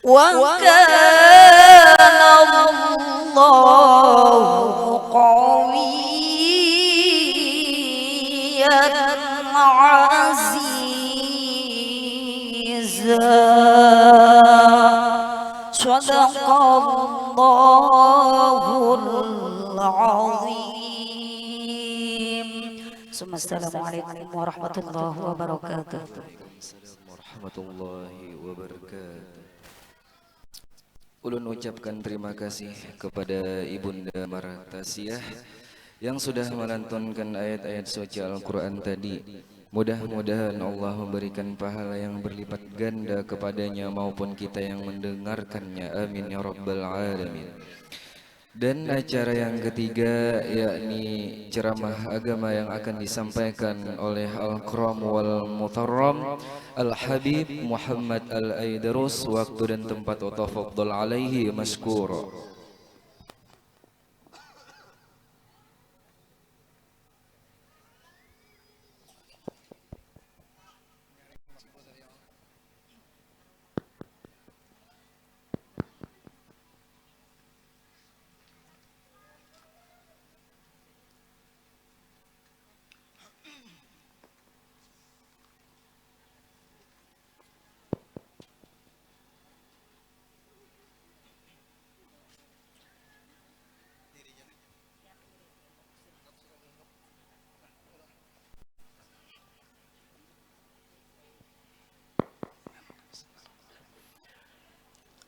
wa kana Allahu qawiyyan azizan. Shadaqallahul azim. Assalamualaikum warahmatullahi wabarakatuh. Waalaikumsalam warahmatullahi wabarakatuh. Ulun ucapkan terima kasih kepada Ibunda Martasiah yang sudah melantunkan ayat-ayat suci Al-Quran tadi. Mudah-mudahan Allah memberikan pahala yang berlipat ganda kepadanya maupun kita yang mendengarkannya. Amin ya rabbal alamin. Dan acara yang ketiga yakni ceramah agama yang akan disampaikan oleh Al-Kram wal Mutarram Al-Habib Muhammad Al-Aidarus. Waktu dan tempat tafadhal alaihi maskura.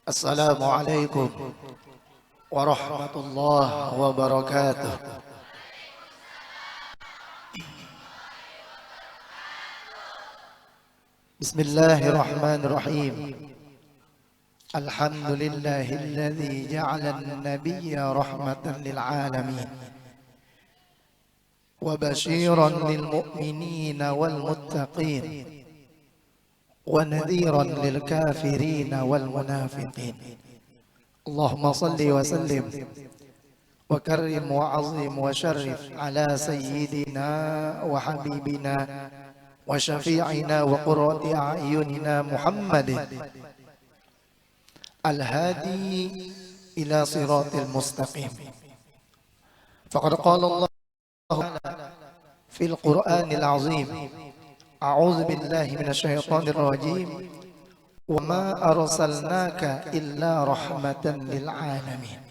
Assalamualaikum warahmatullahi wabarakatuh. Bismillahirrahmanirrahim. Alhamdulillahilladzi ja'ala an-nabiyya rahmatan lil alamin wa basyiran lil mu'minina wal muttaqin ونذيرا للكافرين والمنافقين. اللهم صل وسلم وكرم وعظم وشرف على سيدنا وحبيبنا وشفيعنا وقرة أعيننا محمد الهادي إلى صراط المستقيم. فقد قال الله في القرآن العظيم: أعوذ بالله من الشيطان الرجيم وما أرسلناك إلا رحمة للعالمين.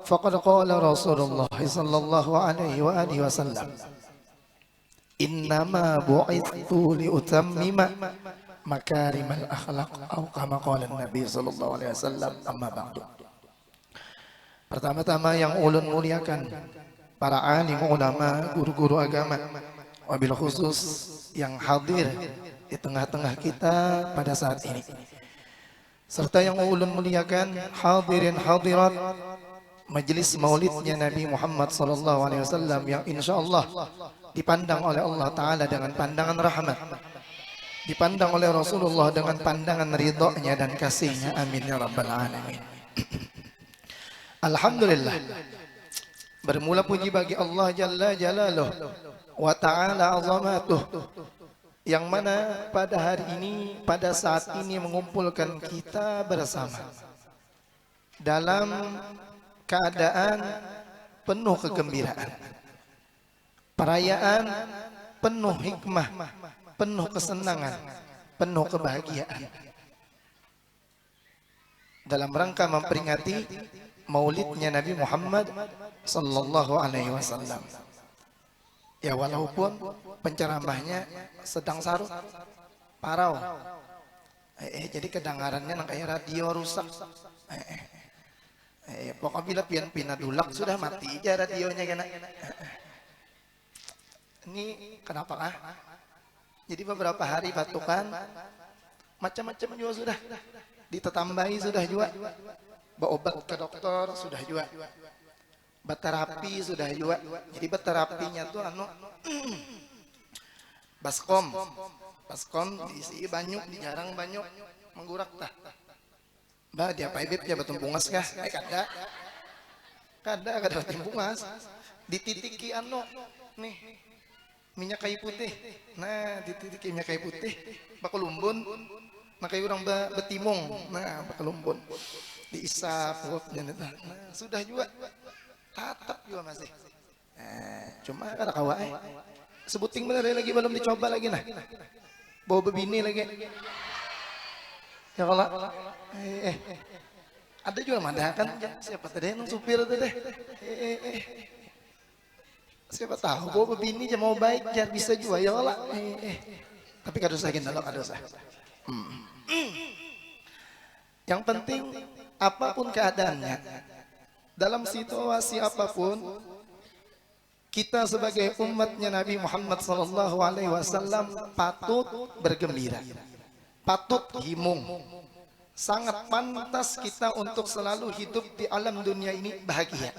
فقد قال رسول الله صلى الله عليه وآله وسلم: إنما بعثت لأتمم مكارم الأخلاق أو كما قال النبي صلى الله عليه وسلم. أما بعد. Pertama-tama yang ulun muliakan para alim ulama, guru-guru agama, wabil khusus yang hadir di tengah-tengah kita pada saat ini, serta yang ulun muliakan hadirin hadirat majelis maulidnya Nabi Muhammad SAW yang insyaallah dipandang oleh Allah Ta'ala dengan pandangan rahmat, dipandang oleh Rasulullah dengan pandangan ridhonya dan kasihnya. Amin ya rabbal alamin. Alhamdulillah, bermula puji bagi Allah Jalla Jalaluh wa ta'ala azamatuh, yang mana pada hari ini, pada saat ini mengumpulkan kita bersama dalam keadaan penuh kegembiraan, perayaan penuh hikmah, penuh kesenangan, penuh kebahagiaan, dalam rangka memperingati maulidnya Nabi Muhammad sallallahu alaihi wasallam. Ya, walaupun penceramahnya sedang sarut parau, jadi kedengarannya nang kayak radio rusak. Pokoknya bila pian dulak sudah mati aja radionya kena. Ini kenapa kah? Jadi beberapa hari batukan macam-macam juga sudah ditetambahi, sudah juga berobat ke dokter sudah juga, beterapi sudah juga. Jadi beterapinya tuh baskom diisi banyak, dijarang banyak menggurak tah. Bah dia paibib ya betumpungas kah? Kada betumpungas. Dititiki nih minyak kayu putih. Nah, dititiki minyak kayu putih, bakulumbun Nah kayak orang betimung, nah kelumpun diisap perutnya, nah sudah juga tatap juga masih. Cuma kada kawai sebuting bener lagi belum dicoba lagi nah. Bawa bebini lagi. Ya kalau ada juga mana kan siapa tadi yang supir itu deh. Siapa tahu bawa bebini aja mau baik jar bisa juga ya Allah. Tapi kada usah gini kada usah. Yang penting apapun keadaannya, dalam situasi apapun, kita sebagai umatnya Nabi Muhammad SAW patut bergembira, patut himung. Sangat pantas kita untuk selalu hidup di alam dunia ini bahagia.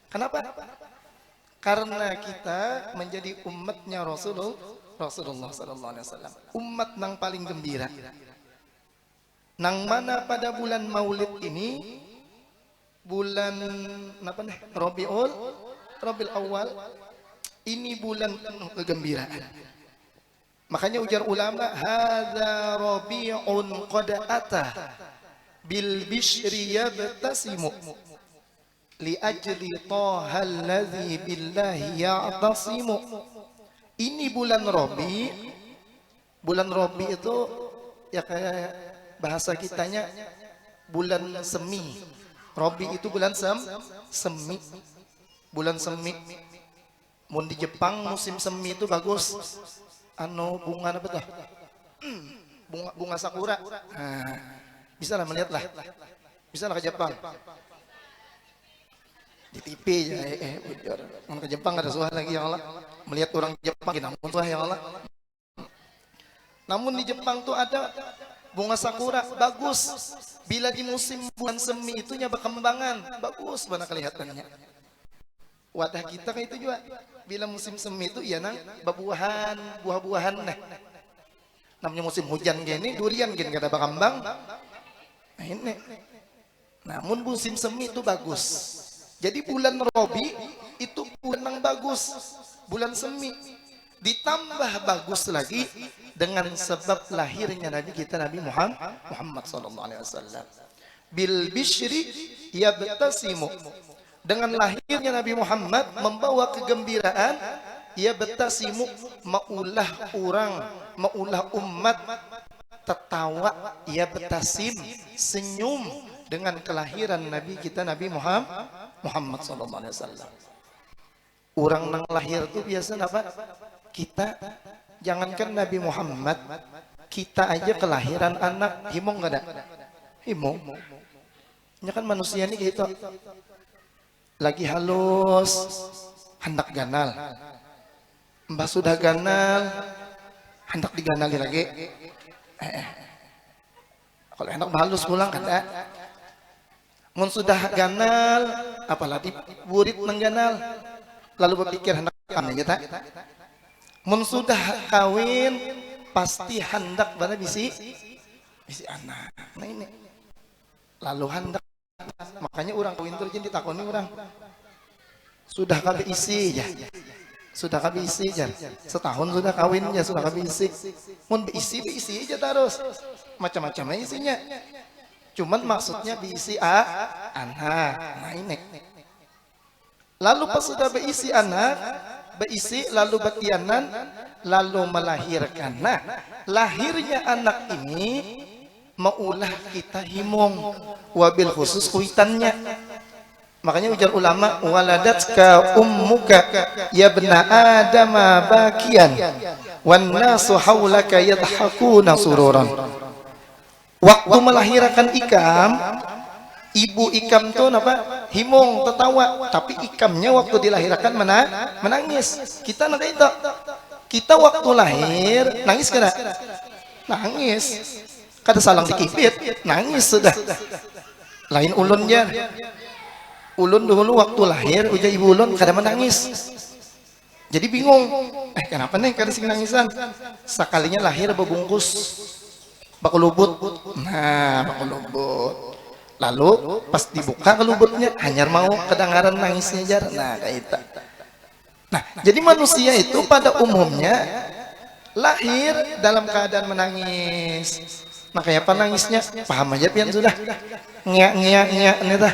Kenapa? Karena kita menjadi umatnya Rasulullah SAW, umat yang paling gembira. Nang mana pada bulan Maulid ini, bulan apa nih? Rabiul Awal, ini bulan penuh kegembiraan. Makanya ujar ulama, hadza rabi'un qad ata bil bishri yabtasimu li ajli taha alladhi billahi ya'tasimu. Ini bulan Rabi. Bulan Rabi itu ya kayak bahasa kitanya bulan semi. Rabi itu bulan semi. Bulan semi. Mun di Jepang musim semi itu bagus. Bunga apa tuh? Bunga sakura. Nah, bisa lah melihat lah. Bisa lah ke Jepang. Di TV ya, mun ke Jepang ada suah lagi ya Allah. Melihat orang Jepang namun suah ya Allah. Namun di Jepang tuh ada bunga sakura bagus. Bila di musim bulan semi itunya berkembangan, bagus mana kelihatannya. Wadah kita kayak itu juga. Bila musim semi itu ya nang buah-buahan nah. Namanya musim hujan gini, durian gini kada berkembang. Nah ini. Namun musim semi itu bagus. Jadi bulan Rabi itu bulan yang bagus. Bulan semi. Ditambah bagus lagi dengan sebab lahirnya Nabi kita Nabi Muhammad SAW. Bil bishri yabtasimu. Dengan lahirnya Nabi Muhammad membawa kegembiraan, ia betasimu, maulah orang, maulah umat tertawa, ia betasim, senyum dengan kelahiran Nabi kita Nabi Muhammad SAW. Orang nang lahir itu biasa apa? Kita jangankan Nabi Muhammad, kita aja kelahiran anak himong nggak ada? Himong. Ini kan manusia ini gitu. Lagi halus, hendak ganal. Mbah sudah ganal, hendak diganali lagi. Kalau hendak halus pulang kan tak. Mun sudah ganal, apalagi burit mengganal, lalu berpikir hendak kawin aja tak. Mun sudah kawin, pasti hendak pada bisi anak. Nah ini, lalu hendak. Makanya orang kawin itu jadi takoni orang sudah kabe isi ya, sudah kabe isi ya, setahun sudah kawinnya sudah kabe isi, mun beisi aja terus macam-macam isinya, cuman maksudnya beisi anak. Nah ini, lalu pas sudah beisi anak, beisi lalu betianan, lalu melahirkan. Nah lahirnya anak ini maulah kita himung, wabil khusus kuitannya. Makanya ujar ulama, waladatka ummuka ya bna adama bakian wan nasu haulaka yadhakuna sururan. Waktu melahirkan Ikam, ibu Ikam tuh apa? Himung, tertawa. Tapi Ikamnya waktu dilahirkan menangis. Kita nanti itu, kita waktu lahir nangis kena? Nangis. Kada salang dikipit, nangis sudah. Lain ulunnya. Ulun dulu waktu lahir, uja ibu ulun kada menangis. Jadi bingung. Kenapa nih kada sing nangisan? Sekalinya lahir berbungkus bakulubut. Nah, bakulubut. Lalu pas dibuka kelubutnya, hanyar mau kedengaran nangisnya jar. Nah, kayak itu. Nah, jadi manusia itu pada umumnya lahir dalam keadaan menangis. Makanya apa nangisnya? Paham aja pian sudah. Ngiak neta.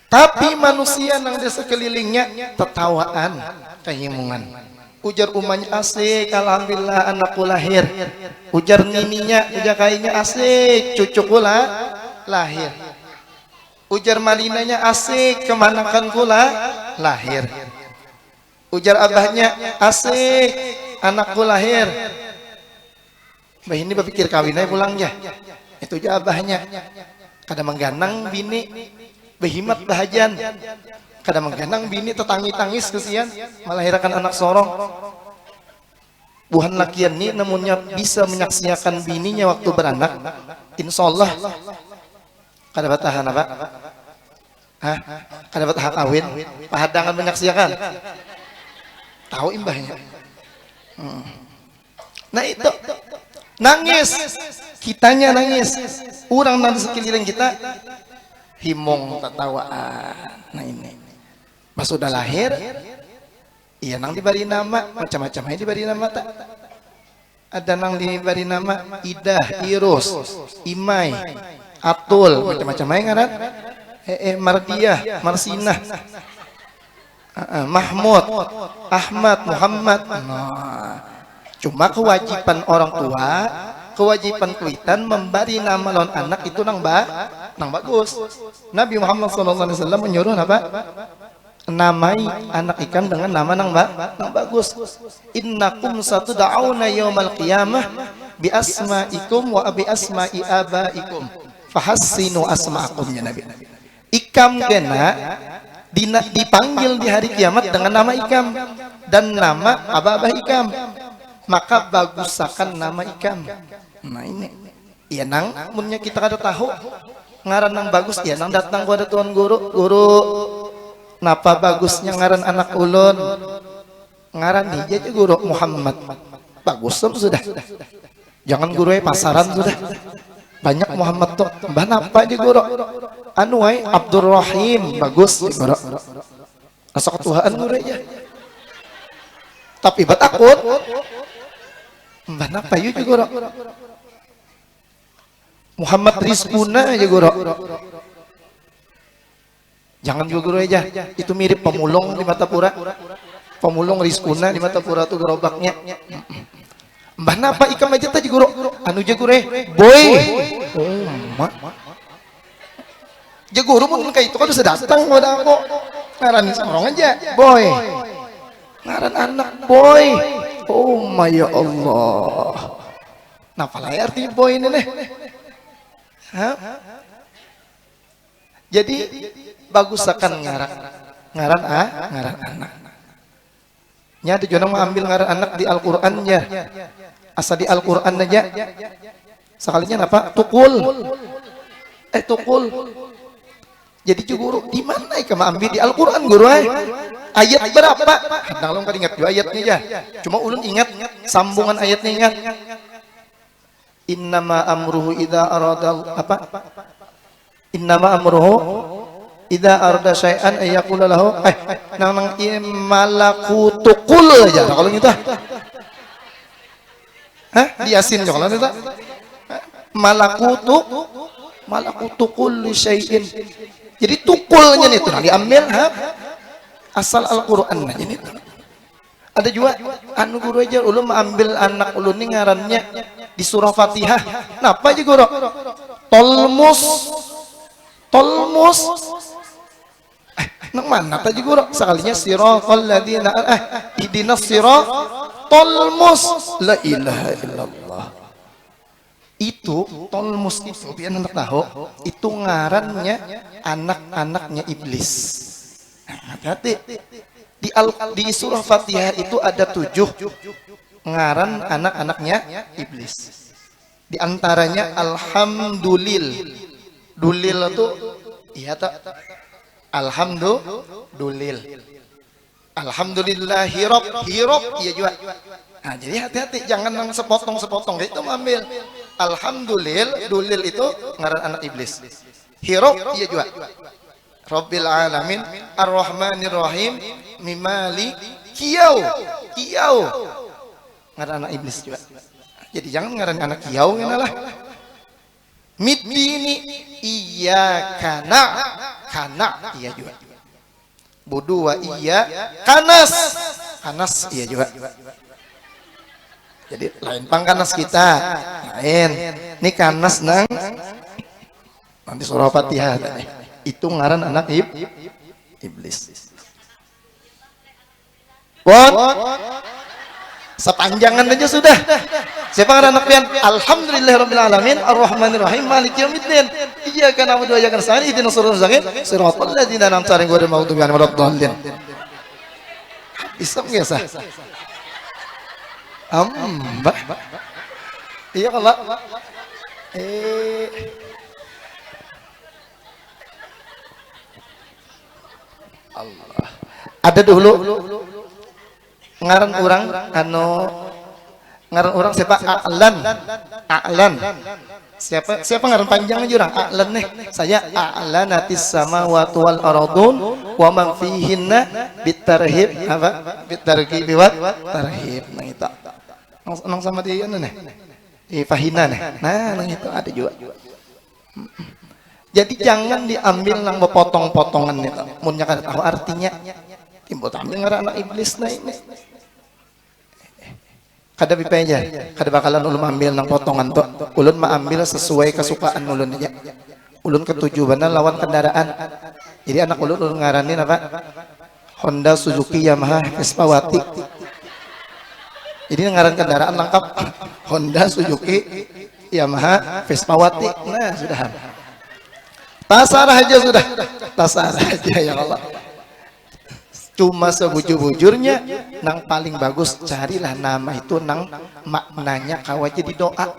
Tapi manusia nang di sekelilingnya tertawaan, kehimungan. Ujar umanya asik, alhamdulillah anakku lahir. Ujar nininya, ujar kainya asik, cucuku lahir. Ujar malinanya asik, kemanakan pula lahir. Ujar abahnya asik, anakku lahir. Bah ini berpikir kawinnya pulang ya. Itu aja abahnya. Kadang mengganang bini, behimat bahajan. Kadang mengganang bini tetangi-tangis kesian melahirkan anak sorong. Buhan lakian ini namunnya bisa menyaksikan bininya waktu beranak, insya Allah kada batahan apa? Hah? Kada batahan kawin? Pahadangan menyaksikan? Tahu imbahnya. Nah itu nangis, kitanya nangis, orang nang sekeliling kita himong tertawaan. Nah ini pas sudah lahir, iya nang diberi nama macam-macamnya diberi nama tak. Ada nang diberi nama Idah, Irus, Imai, Atul, macam-macamnya ngaran. Mardiah, Marsinah, Mahmud, Ahmad, Muhammad. Nah, cuma kewajiban orang tua, kewajiban kuitan memberi nama lawan anak itu nang bagus. Nabi Muhammad SAW menyuruh apa? Namai anak ikan dengan nama nang bagus. Innakum satud'auna yaumal qiyamah bi asma'ikum wa bi asma'i abaikum fahassinu asma'akum ya Nabi. Ikam kena dipanggil di hari kiamat dengan nama ikam dan nama abah ikam, maka bagusakan nama ikam. Nah ini ya nang munnya kita kada tahu ngaran nang bagus ya nang datang kepada tuan guru napa bagusnya ngaran anak ulun, ngaran dia aja guru Muhammad, bagus sudah, jangan guru pasaran sudah banyak Muhammad tuh mbah napa aja guru anu wae Abdurrahim, bagus guru asa ketuhaan guru aja tapi batakut mbah napa yuk guru Muhammad Rizkuna aja guru. Jangan juga guru aja, itu mirip pemulung di Matapura. Pemulung Rizkuna di Matapura tuh gerobaknya. Mbah napa ikam aja tadi guru? Anu je guru boy. Oh, mak. Je guru pun kayak itu kan sudah datang pada aku. Ngaran sorong aja, boy. Ngaran anak boy. Oh my ya Allah. Napa lah arti boy ini nih? Hah? Jadi bagus akan ngaran anak. Nya ada jono ambil ngaran anak di Al-Qur'an ya. Asa di Al-Qur'an aja. Sekalinya apa? Tukul. Tukul. Jadi guru di mana ikam ambil di Al-Qur'an guru ayat berapa? Kadang long ingat juga ayatnya ya. Cuma ulun ingat sambungan ayatnya ingat. Innama amruhu idza arada apa? Innama amruhu idza arada syai'an ayaqula lahu nang malakutukul aja kalau gitu. Hah? Di Yasin kalau itu. Malakutukul syai'in. Jadi tukulnya itu nang diambil asal Al-Qur'an aja itu. Ada juga anu guru aja ulun ambil anak ulun ini ngarannya di surah Fatihah. Napa aja guru? Tolmus. Nang mana tadi guru? Sekalinya siratal ladzina ihdinas siratal mus. La ilaha illallah. Itu tolmus itu biar anak tahu itu ngarannya anak-anaknya iblis. Hati-hati. Di surah Fatihah itu ada 7 ngaran anak-anaknya iblis. Di antaranya alhamdulillah. Dulil itu iya tak? Alhamdulillahi hirop iya juga. Nah, jadi hati-hati jangan nang sepotong-sepotong itu ambil. Alhamdulillah, dulil itu ngaran anak iblis. Hirop iya juga. Rabbil alamin Ar-Rahmanir Rahim Mimali Kiyau ngaran anak iblis juga. Jadi jangan ngaran anak kiau lah. Midini iya kana iya juga. Budu wa iya kanas iya juga. Jadi lain pangkanas kita, lain. Ini kanas nang nanti surah Fatihah tadi. Itu ngaran anak iblis. Sepanjangan aja sudah. Siapa ngaran anak pian? Alhamdulillahirabbil alamin arrahmanirrahim maliki yaumiddin. Iyyaka na'budu wa iyyaka nasta'in ihdinas siratal mustaqim siratal ladzina an'amta 'alaihim ghairil maghdubi 'alaihim waladdallin. Bisa nggak sah? Mbak. Iya kalau Allah. Ada dulu ngaran orang ngaran orang siapa A'lan. Siapa ngaran panjang aja orang A'lan nih. Saya a'lanatis samawati wal ardun wa man fihinna bitarhib apa bitarghib wa tarhib. Nah itu. Nang sama dia nih. Fahina nih. Nah, nang itu ada juga. Jadi jangan diambil nang potong-potongan itu. Mun nya kada tahu artinya. Timbul ambil ngaran anak iblis nah ini. Kada bipenya, kada bakalan ulun ambil nang potongan tuh. Ulun mah ambil sesuai kesukaan ulun aja. Ulun ketujuan lawan kendaraan. Jadi anak ulun ngaranin apa? Honda, Suzuki, Yamaha, Vespa, Wati. Jadi ngaran kendaraan lengkap Honda, Suzuki, Yamaha, Vespa, Wati. Nah sudah. Tasarah aja sudah. Tasarah aja ya Allah. Cuma sebujur-bujurnya nang paling bagus carilah nama itu nang maknanya kawa jadi doa.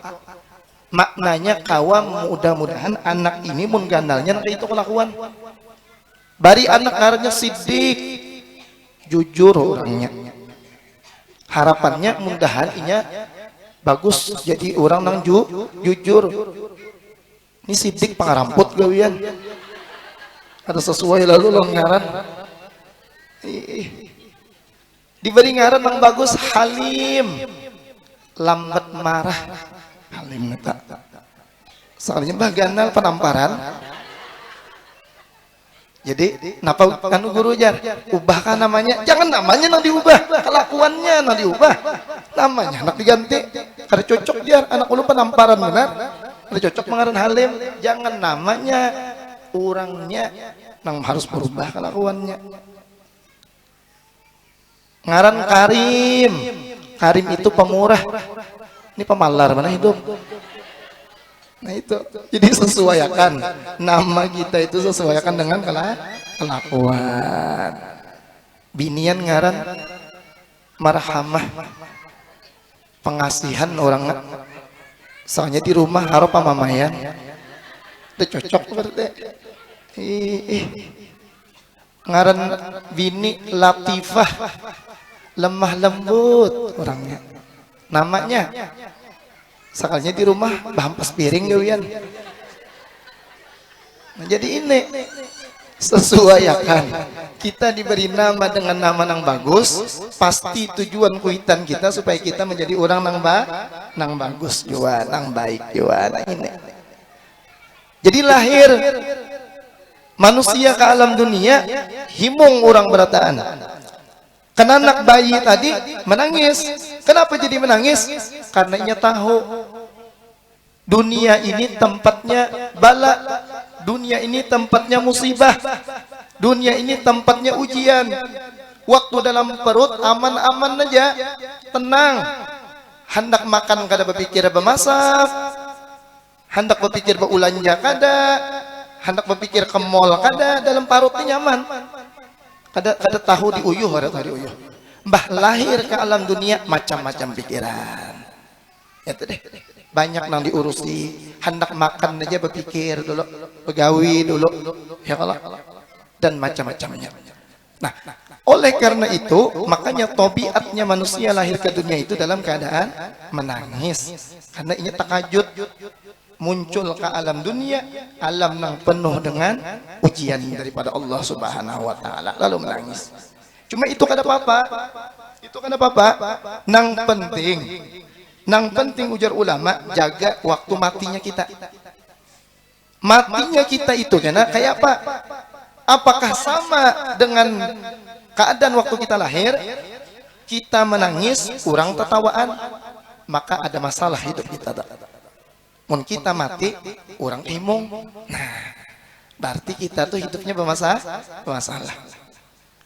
Maknanya kawa mudah-mudahan anak ini mun gandalnya nang itu kelakuan. Bari anak ngarannya Siddiq, jujur orangnya. Harapannya mudahan inya bagus jadi orang nang jujur. Ini Siddiq pangaramput gawian. Ada sesuai lalu ngaran. Diberi ngaran yang bagus Halim, lambat marah. Halim neta. Soalnya baganal penamparan. Jadi napa kanu guru jar ubahkan namanya, jangan namanya nang diubah, kelakuannya nang diubah, namanya nak diganti. Kada cocok jar anak ulu penamparan benar. Kada cocok mengaran Halim, jangan namanya, orangnya nang harus berubah kelakuannya. Ngaran Karim itu pemurah. Ini pemalar mana hidup. Nah itu jadi sesuaikan nama kita itu sesuaikan dengan kelakuan. Binian ngaran Marhamah, pengasihan orang. Soalnya di rumah harap pamamayan itu cocok berarti. Ngaran bini Latifah, lemah lembut orangnya. Namanya sakalnya di rumah bahas piring gawian. Nah, jadi ini sesuaikan kita diberi nama dengan nama yang bagus, pasti tujuan kuitan kita supaya kita menjadi orang nang bagus juga, nang baik juga. Nah, ini jadi lahir manusia ke alam dunia himung orang berataan. Karena anak bayi tadi menangis. Kenapa jadi menangis? Karena ia tahu dunia ini tempatnya bala, dunia ini tempatnya musibah, dunia ini tempatnya ujian. Waktu dalam perut aman-aman aja, tenang. Hendak makan kada berpikir bermasak, hendak berpikir beulanja kada, hendak berpikir ke mall kada, dalam parutnya nyaman. Kada tahu diuyuh, kada tahu diuyuh. Mbah lahir ke alam dunia macam-macam pikiran. Itu deh. Banyak nang diurusi, hendak makan aja berpikir dulu, begawi dulu, ya kalau dan macam-macamnya. Nah, oleh karena itu makanya tabiatnya manusia lahir ke dunia itu dalam keadaan menangis. Karena ini takajud muncul ke alam dunia, alam yang penuh dengan ujian daripada Allah Subhanahu wa taala, lalu menangis. Cuma itu kada apa-apa. Itu kenapa Pak? Nang penting ujar ulama, jaga waktu matinya kita. Matinya kita itu karena kayak apa? Apakah sama dengan keadaan waktu kita lahir? Kita menangis, kurang tertawaan, maka ada masalah hidup kita. Mun kita mati, orang imung. Nah, berarti kita tuh hidupnya bermasalah.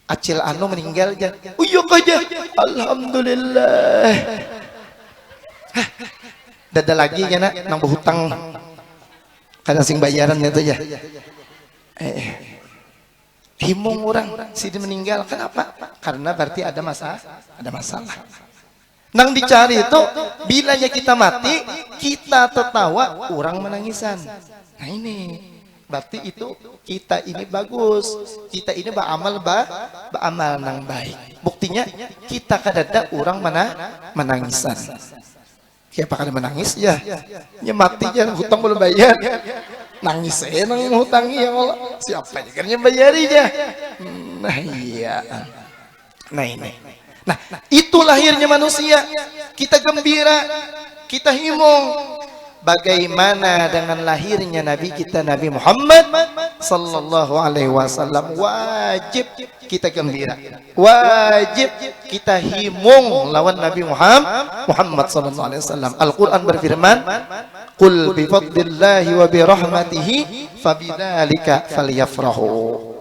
Acil anu meninggal aja. Uyuk aja. Alhamdulillah. Hah, dada lagi ya nak, nang berhutang. Kadang sing bayaran itu ya. Himung orang si meninggal. Kenapa? Karena berarti ada masalah. Nang dicari itu, bilanya kita mati, kita tertawa, orang menangisan. Nah ini, berarti itu kita ini bagus, kita ini beramal nang baik. Buktinya kita kadada orang menangisan. Siapa kada menangis ya? Ya mati ya, hutang belum bayar. Nangis saya nang hutangi ya Allah. Siapa yang kan bayarinya? Nah iya. Nah ini. Nah, itu lahirnya manusia. Kita gembira, kita himung. Bagaimana dengan lahirnya Nabi kita Nabi Muhammad sallallahu alaihi wasallam? Wajib kita gembira, wajib kita himung lawan Nabi Muhammad sallallahu alaihi wasallam. Al-Qur'an berfirman, "Qul bi fadlillahi wa bi rahmatihi fabidzalika falyafrahu."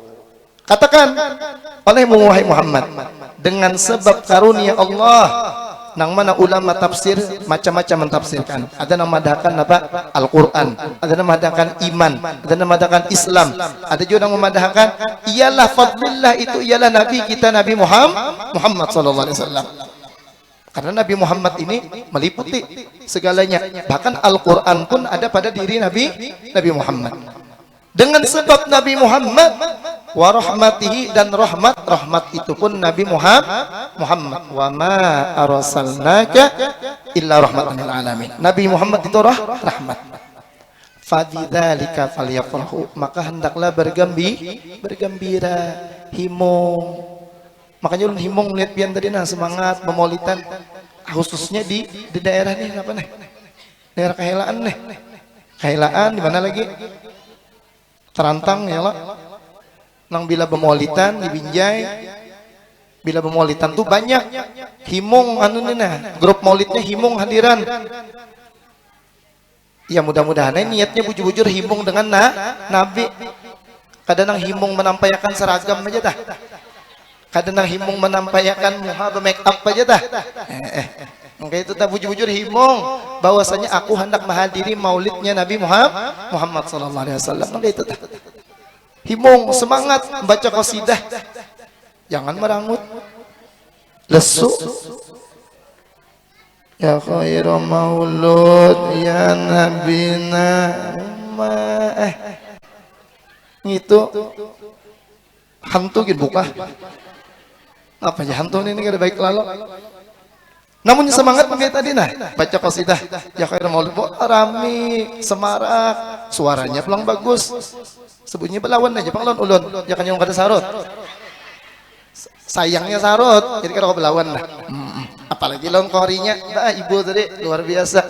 Katakan olehmu wahai Muhammad, dengan sebab karunia Allah. Nang mana ulama tafsir macam-macam mentafsirkan. Ada yang memadahkan apa? Al-Quran. Ada yang memadahkan iman. Ada yang memadahkan Islam. Ada juga yang memadahkan ialah fadlillah, itu ialah Nabi kita Nabi Muhammad sallallahu alaihi wasallam. Karena Nabi Muhammad ini meliputi segalanya. Bahkan Al-Quran pun ada pada diri Nabi Muhammad. Dengan sebab Nabi Muhammad wa rahmatihi, dan rahmat itu pun Nabi Muhammad. Wa ma arsalnaka illa rahmatan lil alamin. Nabi Muhammad itu rahmat. Fabidzalika falyafrahu, maka hendaklah bergembira, himung. Makanya ulun himung lihat pian tadi nah semangat memaulidan, khususnya di daerah nih apa nih? Daerah Kahelaan nih. Kahelaan di mana lagi? Terantang ya lah. Nang bila bermaulidan di Binjai, bila bermaulidan tuh banyak himung anu nah, grup maulidnya himung hadiran. Ya mudah-mudahan niatnya bujur-bujur himung dengan Nabi. Kadang himung menampaikan seragam aja dah. Kadang himung menampaikan muha make up aja dah. Maka itu tak bujur-bujur himung bahwasanya aku hendak menghadiri maulidnya Nabi Muhammad sallallahu alaihi wasallam. Maka itu dah. Himung, semangat membaca qasidah. Jangan merangut. Lesu. Ya khairu maulud ya nabina. Gitu. Hantu gitu buka. Apa aja hantu ini kada baik lalu. Namun semangat begitu tadi nah, baca qasidah ya khairu maulud rami, semarak, suaranya pulang bagus. Sebutnya belawan aja panglawan ulun, jangan yang kada sarut. Sayangnya sarut, jadi kalau belawan lah. Apalagi lawan korinya, ibu tadi luar biasa.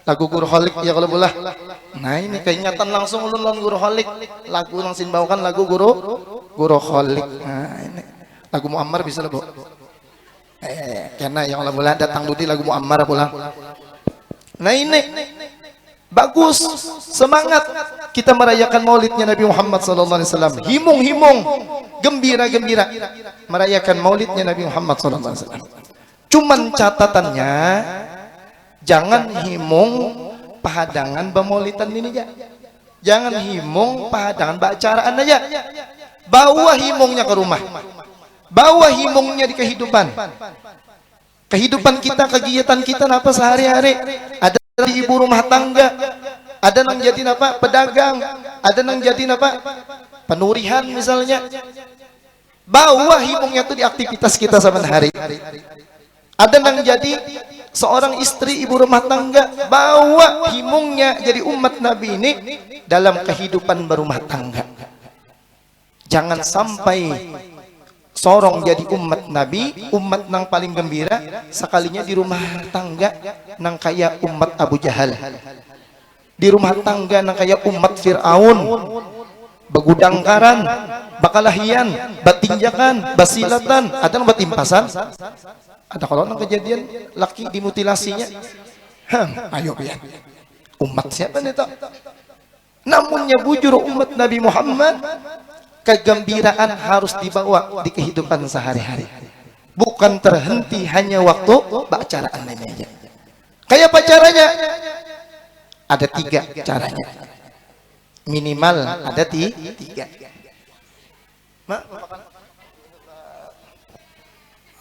Lagu Guru Holik ya kalau bola. Nah ini keingatan langsung ulun lawan Guru Holik. Lagu yang sinbaukan lagu Guru Holik. Nah ini lagu Muammar bisa lah bu. Karena yang kalau bola datang dudi lagu Muammar pulang. Nah ini bagus, semangat kita merayakan maulidnya Nabi Muhammad sallallahu alaihi wasallam. Himung, gembira merayakan maulidnya Nabi Muhammad sallallahu alaihi wasallam. Cuman catatannya jangan himung pahadangan bemaulidan ini aja. Jangan himung pahadangan baacaraan aja. Bawa himungnya ke rumah. Bawa himungnya di kehidupan. Kehidupan kita, kegiatan kita apa sehari-hari. Ada ibu rumah tangga, ada yang jadi apa pedagang, ada yang jadi apa penurihan misalnya. Bawa himungnya itu di aktivitas kita sehari-hari. Ada yang jadi seorang istri ibu rumah tangga, bawa himungnya jadi umat Nabi ini dalam kehidupan berumah tangga. Jangan sampai sorong jadi umat Nabi, umat nang paling gembira sekalinya di rumah tangga nang kaya umat Abu Jahal, di rumah tangga nang kaya umat Fir'aun, begudangkaran, bakalahian, batinjakan, basilatan, ada nang batimpasan, ada kalau nang kejadian laki dimutilasinya. Ayo ya, umat siapa nih tak? Namunnya bujur umat Nabi Muhammad, kegembiraan harus dibawa di kehidupan sehari-hari, bukan terhenti hanya waktu acaraan ini aja. Kayak apa caranya? Ada 3 caranya, minimal ada 3.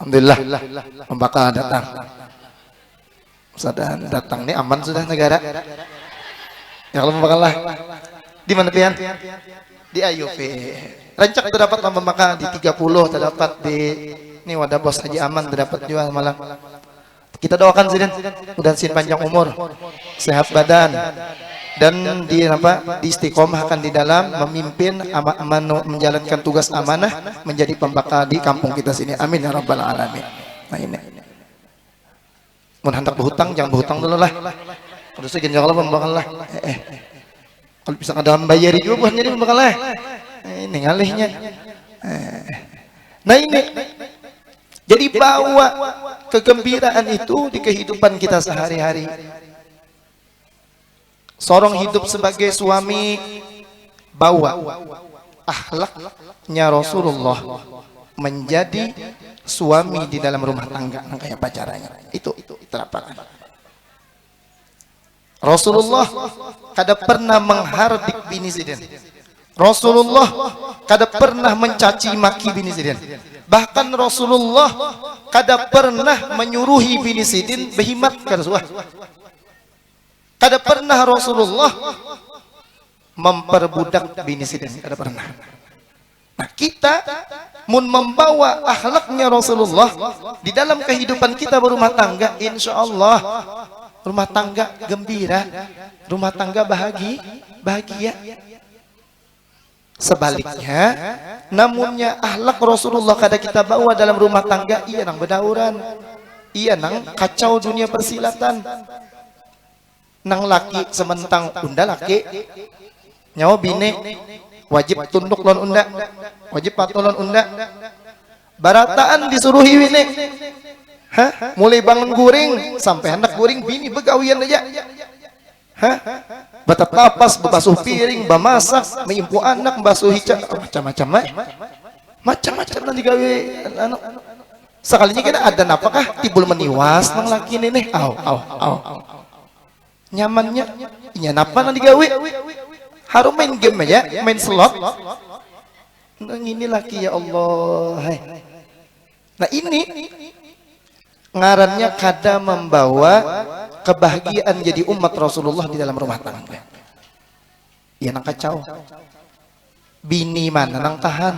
Alhamdulillah, pembakal datang. Sudah datang nih, aman sudah negara. Ya kalau pembakal lah, di mana pian? Di AYUP. Rancak terdapat pembakal di 30, terdapat di ini wadah bos Haji Aman, terdapat juga Malang. Kita doakan Zidin, mudah sin panjang umur, sehat badan, dan di istiqomahkan di dalam memimpin menjalankan tugas amanah menjadi pembakal di kampung kita sini. Amin ya rabbal alamin. Nah ini. Mun hendak berhutang jangan berhutang dulu lah. Kalau segini kalau pembakal lah. Kalau bisa ke dalam bayar juga buat jadi pembakal lah. Ini ngalihnya. Nah ini. Jadi bawa kegembiraan itu di kehidupan kita sehari-hari. Seorang hidup sebagai suami, bawa akhlaknya Rasulullah menjadi suami di dalam rumah tangga kayak pacarannya. Itu terapkan. Rasulullah kada pernah menghardik bini Sidin. Rasulullah kada pernah mencaci maki bini Sidin. Bahkan Rasulullah kada pernah menyuruhi bini Sidin berhimat ke Rasulullah. Kada pernah Rasulullah memperbudak bini Sidin, kada pernah. Nah, kita mun membawa akhlaknya Rasulullah di dalam kehidupan kita berumah tangga, insya Allah rumah tangga gembira, rumah tangga bahagia. Sebaliknya, namunnya akhlak Rasulullah kada kita bawa dalam rumah tangga, iya nang bedauran, iya nang kacau dunia persilatan. Nang laki sementang unda laki nyawa bine wajib tunduk lon unda, wajib patuh lon unda, barataan disuruhi bine, mulai bangun guring sampai hendak guring bini begawian aja, batatapas bebasuh piring, bamasak, menyimpu anak, basuh hijab, macam-macam nanti gawe anu. Sekalinya kita ada napakah tibul meniwas nang laki ini nih, nyamannya, iya napa nanti gawe, harus main game aja, main slot, nang ini laki ya Allah. Nah ini ngarannya kada membawa kebahagiaan jadi umat Rasulullah di dalam rumah tangga. Iya nang kacau. Bini mana nang tahan?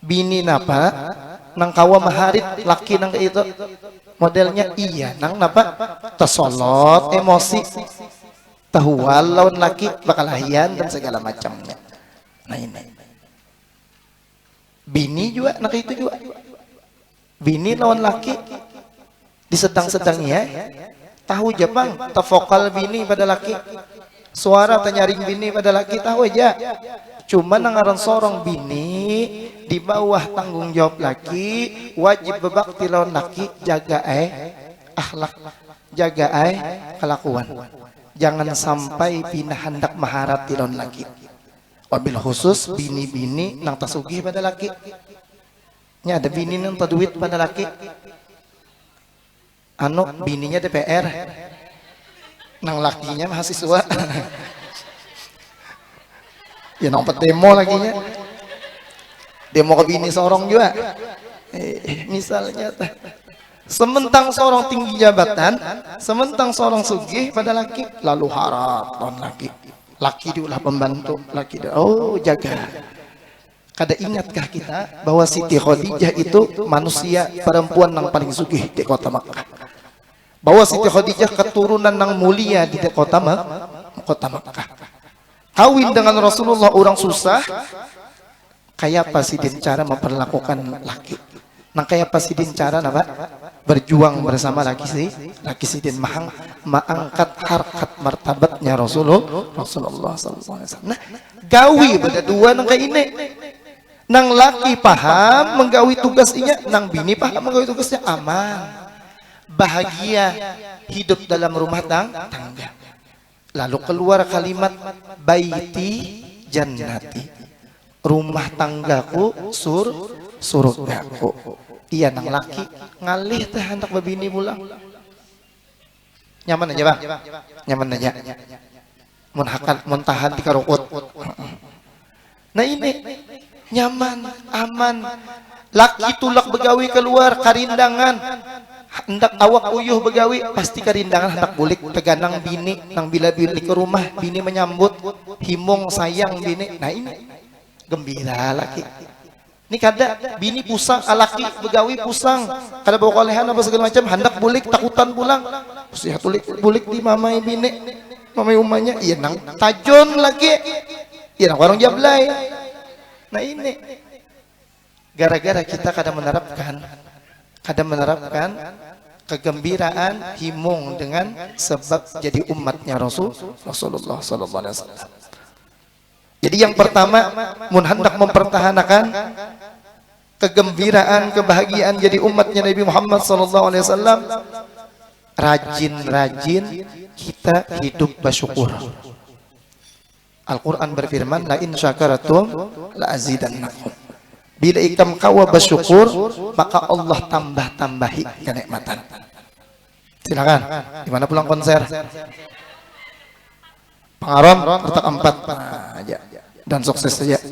Bini napa? Nang kawa maharit laki nang itu. Modelnya iya nang napa? Tesolot emosi. Tahual lawan laki bakalahian dan segala macamnya. Nah ini. Bini juga nang itu juga. Bini lawan laki disedang-sedangnya tahu Jepang tevokal bini pada laki, suara tenyaring bini pada laki tahu aja. Cuma nangaran sorong bini di bawah tanggung jawab laki, wajib bebakti lawan laki, jaga akhlak, jaga kelakuan. Jangan sampai bina hendak maharati lawan laki. Wabil khusus bini-bini nang tasugih pada laki. Nya ada bini nang taduit pada laki. Anu bininya DPR, nang lakinya mahasiswa. Ya nompet demo laginya, demo ke bini sorong juga. Misalnya, sementang sorong tinggi jabatan, sementang sorong sugih pada laki, lalu harap non laki diulah pembantu, laki jaga. Kada ingatkah kita bahwa Siti Khadijah itu manusia perempuan yang paling sugih di kota Makkah? Bahwa Siti Khadijah keturunan yang mulia di kota Makkah. Kawin dengan Rasulullah orang susah, kayak apa sih din cara memperlakukan laki. Nang kayak apa sih din cara apa? Berjuang bersama laki si din mengangkat harkat martabatnya Rasulullah sallallahu alaihi wasallam. Nah, gawi pada dua nang kayak ini. Nang laki paham menggawi tugasnya, nang bini paham menggawi tugasnya, aman, bahagia hidup dalam rumah tangga. Lalu keluar kalimat baiti jannati, rumah tanggaku surgaku. Iya nang laki ngalih teh hendak babini pulang. Nyaman aja bang, nyaman aja. Mun tahan di karukut. Nah ini nyaman, aman. Laki tulak begawi keluar karindangan, hendak awak uyuh begawi pasti karindangan hendak bulik teganang bini, nang bila bini ke rumah bini menyambut himung sayang bini. Nah ini gembira laki. Ini kada bini pusang, laki begawi pusang, kada bawa kolehan apa segala macam, hendak bulik takutan pulang. Usia bulik di mamai bini, mamai umanya, iya nang tajon lagi, iya nang warung jablay. Nah ini gara-gara kita kada menerapkan kegembiraan himung dengan sebab jadi umatnya Rasulullah sallallahu alaihi wasallam. Jadi yang pertama, mun hendak mempertahankan kegembiraan, kebahagiaan jadi umatnya Nabi Muhammad sallallahu alaihi wasallam, rajin-rajin kita hidup bersyukur. Al-Quran berfirman, la in syakaratum la azidannakum. Bila ikam kawa bersyukur, maka Allah tambah-tambahi kenikmatan. Silakan, dimana pulang konser? Pengarom, retak 4 aja dan sukses saja.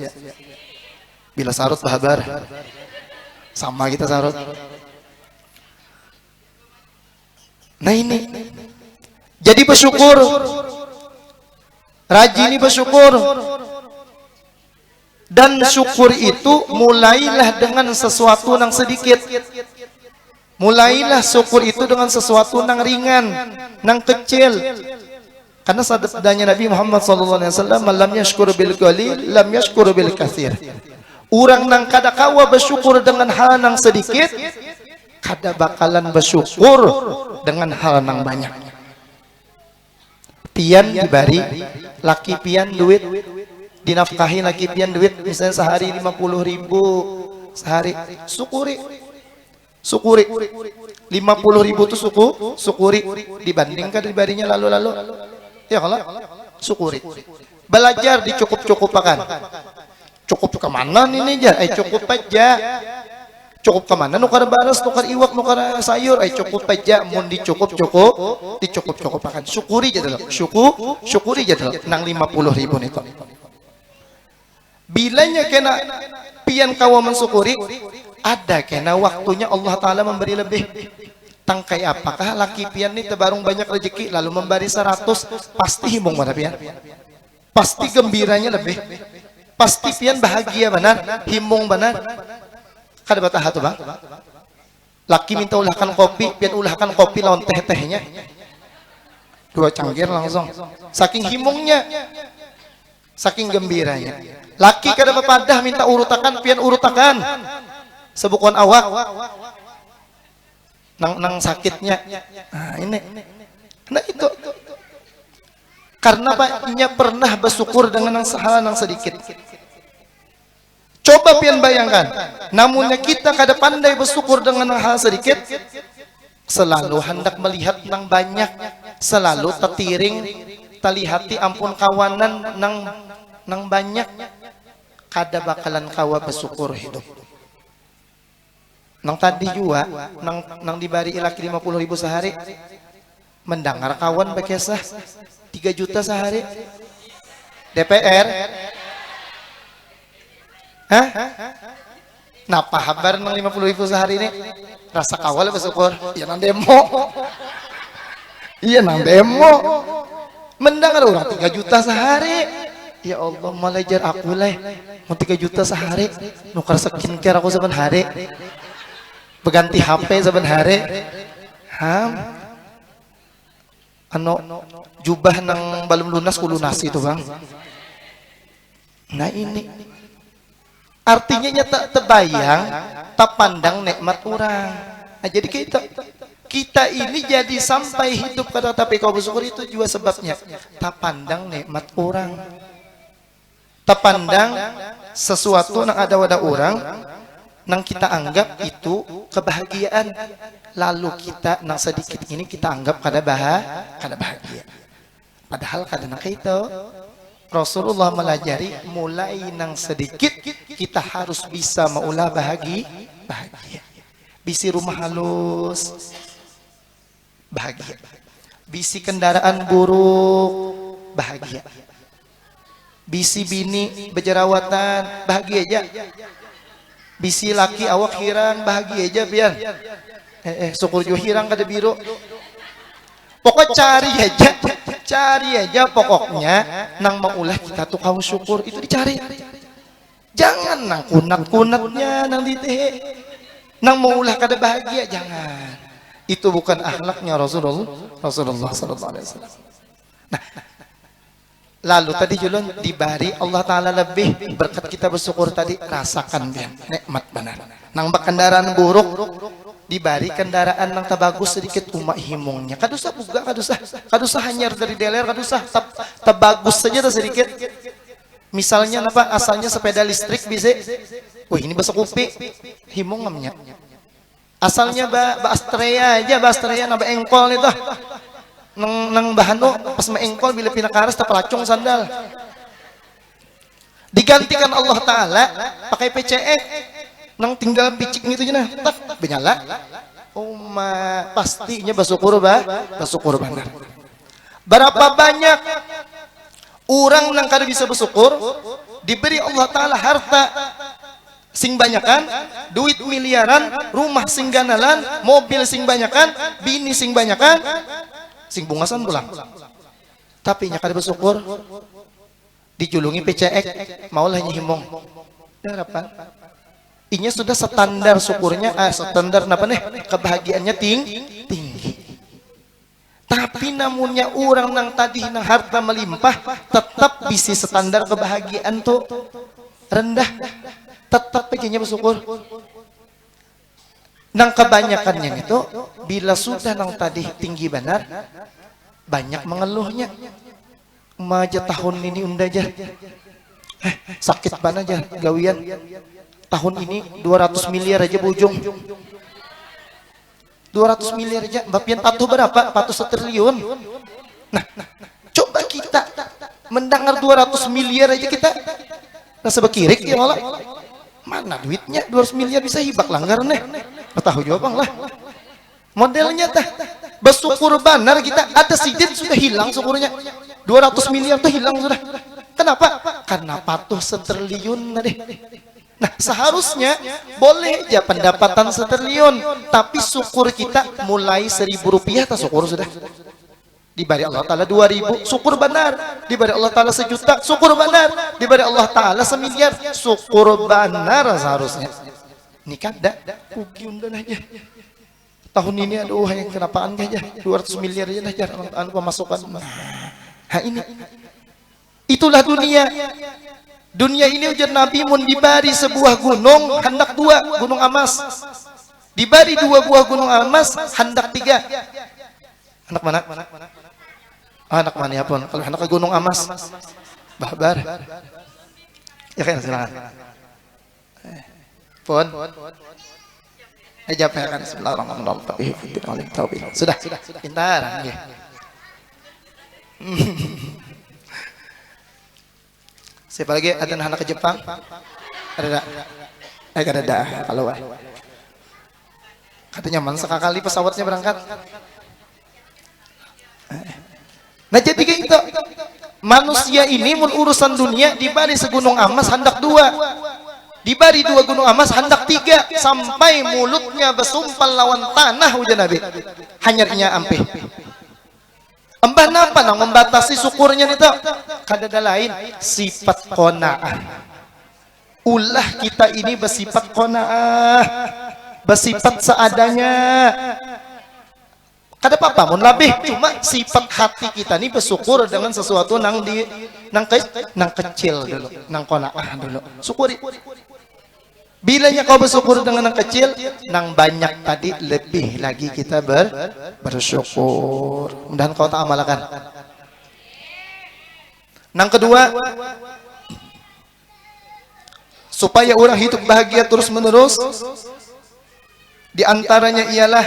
Bila sarut bahabar, sama kita sarut. Nah ini, jadi bersyukur, rajin bersyukur, dan syukur itu mulailah dengan sesuatu yang sedikit. Mulailah syukur itu dengan sesuatu yang ringan, yang kecil. Karena sabdanya Nabi Muhammad SAW, lam yashkur bil qalil, lam yashkur bil katsir. Orang nang kada kawa bersyukur dengan hal nang sedikit, kada bakalan bersyukur dengan hal nang banyak. Pian dibari, laki pian duit, dinafkahi laki pian duit, misalnya sehari 50.000 sehari, syukuri 50.000 itu syukuri dibandingkan dibarinya lalu-lalu. Ya kalau syukuri. Belajar dicukup-cukupakan. Cukup kemana ini aja? Cukup aja. Cukup kemana? Nukar baras, nukar iwak, nukar sayur. Cukup aja. Mun dicukup-cukupakan. Syukuri aja dulu. Syukuri aja dulu. Nang 50.000 itu. Bilanya kena pian kawa mensyukuri, ada kena waktunya Allah Ta'ala memberi lebih. Tangkai apakah laki pian ini tebarung banyak rezeki lalu memberi 100, pasti himung mana pian, pasti gembiranya lebih, pasti pian bahagia benar, himung benar. Kada batah tuh bang, laki minta ulahkan kopi, pian ulahkan kopi lawan teh-tehnya 2 cangkir langsung, saking himungnya, saking gembiranya. Laki kada bapadah minta urutakan, pian urutakan sebukuan awak nang sakitnya. Nah ini, nah itu karena paknya pernah bersyukur dengan hal yang sedikit. Coba pian bayangkan, namunnya kita kada pandai bersyukur dengan hal sedikit, selalu hendak melihat nang banyak, selalu tetiring talihati ampun kawanan nang banyak, kada bakalan kawa bersyukur hidup. Nang tadi juga, nang dibari laki 50.000 sehari, mendengar kawan bekesah 3 juta sehari. DPR, hah? Napa habar nang 50.000 sehari ini? Rasa kawal bersyukur. Iya nang demo. Iya nang demo. Mendengar orang 3 juta sehari. Ya Allah, malajar aku lah. Mau 3 juta sehari, nukar skincare aku saben hari. Berganti HP saben hari. Jubah nang belum lunas ku lunasi itu bang. Nah ini Artinya nyata terbayang, tak pandang nikmat orang. Nah, jadi kita ini jadi sampai hidup pada tapi kau bersyukur itu juga sebabnya. Tak pandang nikmat orang. Tak pandang sesuatu yang ada pada orang, nang kita anggap itu kebahagiaan. Lalu kita nang sedikit ini kita anggap kada bahagia. Padahal kadang itu Rasulullah melajari mulai nang sedikit kita harus bisa maulah bahagia. Bisi rumah halus bahagia. Bisi kendaraan buruk bahagia. Bisi bini berjerawatan bahagia aja. Bisi laki awak hirang bahagia aja biar. Syukur juga hirang kada biru. Pokok cari aja pokoknya nang maulah kita tuh kau syukur itu dicari. Jangan nang kunat-kunatnya nang diteh. Nang maulah kada bahagia jangan. Itu bukan akhlaknya Rasulullah sallallahu alaihi wasallam. Nah, lalu tadi julun dibari Allah taala lebih berkat kita bersyukur tadi rasakan dia nikmat benar. Nang kendaraan buruk dibari kendaraan nang tabagus sedikit umak himungnya kadusah buka kadusah hanyar dari deler kadusah tabagus saja sedikit misalnya apa asalnya sepeda listrik bisa wih ini bahasa kupi himung ngamnya asalnya ba Astrea aja ba Astrea naba engkol itu nang bahano pas engkol bila pindah karas tapalacung sandal digantikan Allah taala pakai PCE nang tinggal picik gitu aja nah tak benyala pastinya bersyukur benar. Berapa banyak orang nang kada bisa bersyukur diberi Allah taala harta sing banyakan, duit miliaran, rumah sing ganalan, mobil sing banyakan, bini sing banyakan, sing bungasan pulang. Tapi nya kada bersyukur dijulungi PCX maulah nyihimong. Harapan inya sudah standar syukurnya standar apa nih kebahagiaannya tinggi. Tapi namunnya orang nang tadi nang harta melimpah tetap bisa standar kebahagiaan tuh rendah. Tetap aja bersyukur. Nang kebanyakannya itu bila sudah nang tadi tinggi benar banyak mengeluhnya. Maja tahun ini unda aja. Sakit banget aja gawian. Tahun ini 200 miliar aja bujung 200 miliar aja bapian patuh berapa? Patuh 1 triliun. Nah coba kita mendengar 200 miliar aja kita rasa bekirik ya malah mana duitnya 200 miliar bisa hibak langgar nih tahu jawab lah modelnya tah bersyukur benar kita ada sidin sudah hilang syukurnya 200 miliar tuh hilang sudah kenapa? Karena patuh 1 triliun deh. Nah seharusnya boleh aja pendapatan 1 triliun tapi syukur kita mulai 1.000 rupiah tak syukur sudah diberi Allah Ta'ala 2.000 syukur benar diberi Allah Ta'ala 1 juta syukur benar diberi Allah Ta'ala 1 miliar syukur benar seharusnya ini kada ugi undan aja tahun ini aduh yang kenapaan aja 200 miliar aja lah jarang pemasukan nah ini itulah dunia ini ujar Nabi mun dibari sebuah gunung hendak 2 gunung emas dibari 2 buah gunung emas hendak 3 anak mana? Anak mana ya pun kalau hendak ke gunung emas babar ya kan silakan pun jawab ya kan bismillahirrahmanirrahim sudah pintar ya. Siapa lagi ada anak ke Jepang? Ada ada kalau katanya man sekali pesawatnya berangkat. Nah jadi kayak gitu manusia ini mun urusan dunia dibari segunung emas hendak 2 dibari 2 gunung emas hendak 3 sampai mulutnya bersumpal lawan tanah ujar Nabi hanyarnya ampih embah napa nang membatasi syukurnya itu kadada lain sifat qanaah ulah kita ini bersifat qanaah bersifat seadanya kada apa-apa mun labih cuma sifat hati kita ini bersyukur dengan sesuatu nang kecil dulu nang qanaah dulu syukuri Bilanya kau bersyukur dengan yang kecil, nang banyak tadi lebih lagi kita bersyukur. Mudah-mudahan kau tak amalkan. Nang kedua, supaya orang hidup bahagia terus menerus, di antaranya ialah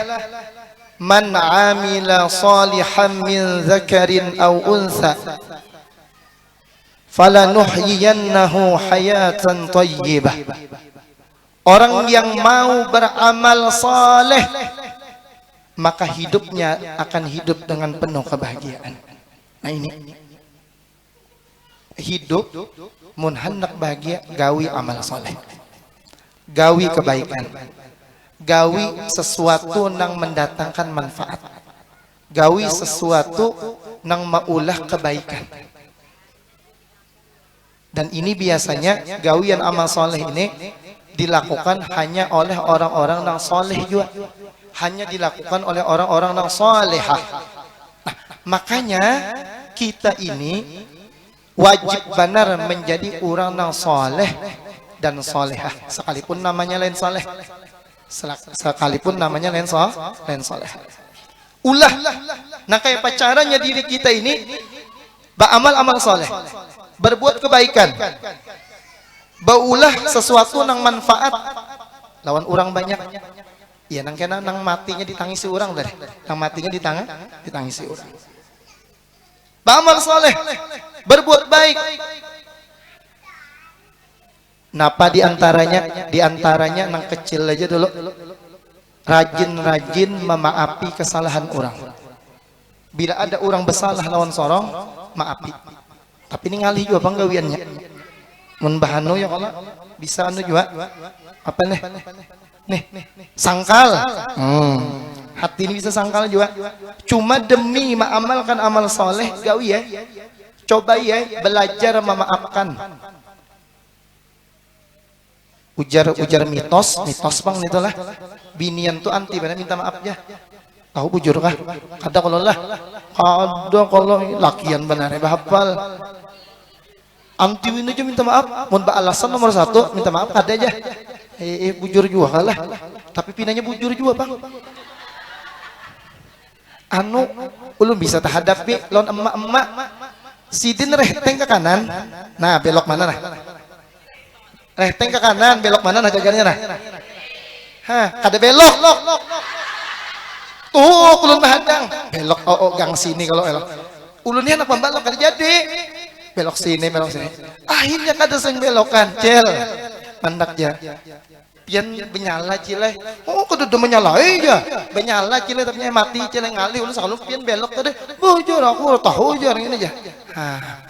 man amila salihan min dzakarin aw unsa falanuhyiyannahu hayatan thayyibah. Orang yang mau beramal saleh, maka hidupnya akan hidup dengan penuh kebahagiaan. Nah ini hidup mun hendak bahagia, gawi amal saleh, gawi kebaikan, gawi sesuatu nang mendatangkan manfaat, gawi sesuatu nang maulah kebaikan. Dan ini biasanya gawian amal soleh ini dilakukan hanya oleh orang-orang yang soleh juga, hanya dilakukan oleh orang-orang yang solehah. Nah, makanya kita ini wajib benar menjadi orang yang soleh dan solehah, sekalipun namanya lain soleh, sekalipun namanya lain soleh. Ulah, nah kayak pacarannya diri kita ini beramal-amal soleh, berbuat kebaikan, baulah sesuatu nang manfaat lawan orang banyak. Iya nang kena nang matinya ditangisi orang dari, nang matinya ditangisi orang. Beramal soleh, berbuat baik. Napa diantaranya nang kecil aja dulu, rajin-rajin memaafi kesalahan orang. Bila ada orang bersalah lawan sorong, maafi. Tapi ini ngalih juga bang gawiannya. Mun bahano ya kalau bisa anu juga apa nih sangkal. Hati ini bisa sangkal juga. Cuma demi mengamalkan amal soleh, gawi ya. Coba ya belajar memaafkan. Ujar mitos bang itulah. Binian tuh anti benar minta maaf ya. Tahu bujur kah? Ada kalau lakian benar ya bahapal. Anti ini aja minta maaf, mau alasan nomor 1 minta maaf ada aja. Bujur juga kalah, tapi pinanya bujur juga bang. Anu, ulun bisa terhadapi lawan emak-emak. Sidin rehteng ke kanan, nah belok mana nah? Rehteng ke kanan, belok mana nah jajarnya nah? Hah, kada belok. Tuh, ulun menghadang, belok gang sini kalau elok. Ulunnya anak pembalap kada jadi. Belok sini. Akhirnya kada sing belokan, cel. Mandaknya. Pian benyala cileh. Oh, kudu menyala aja. Benyala cileh tapi mati cileh ngali ulun selalu pian belok tadi. Bujur aku tahu aja ini aja. Hah.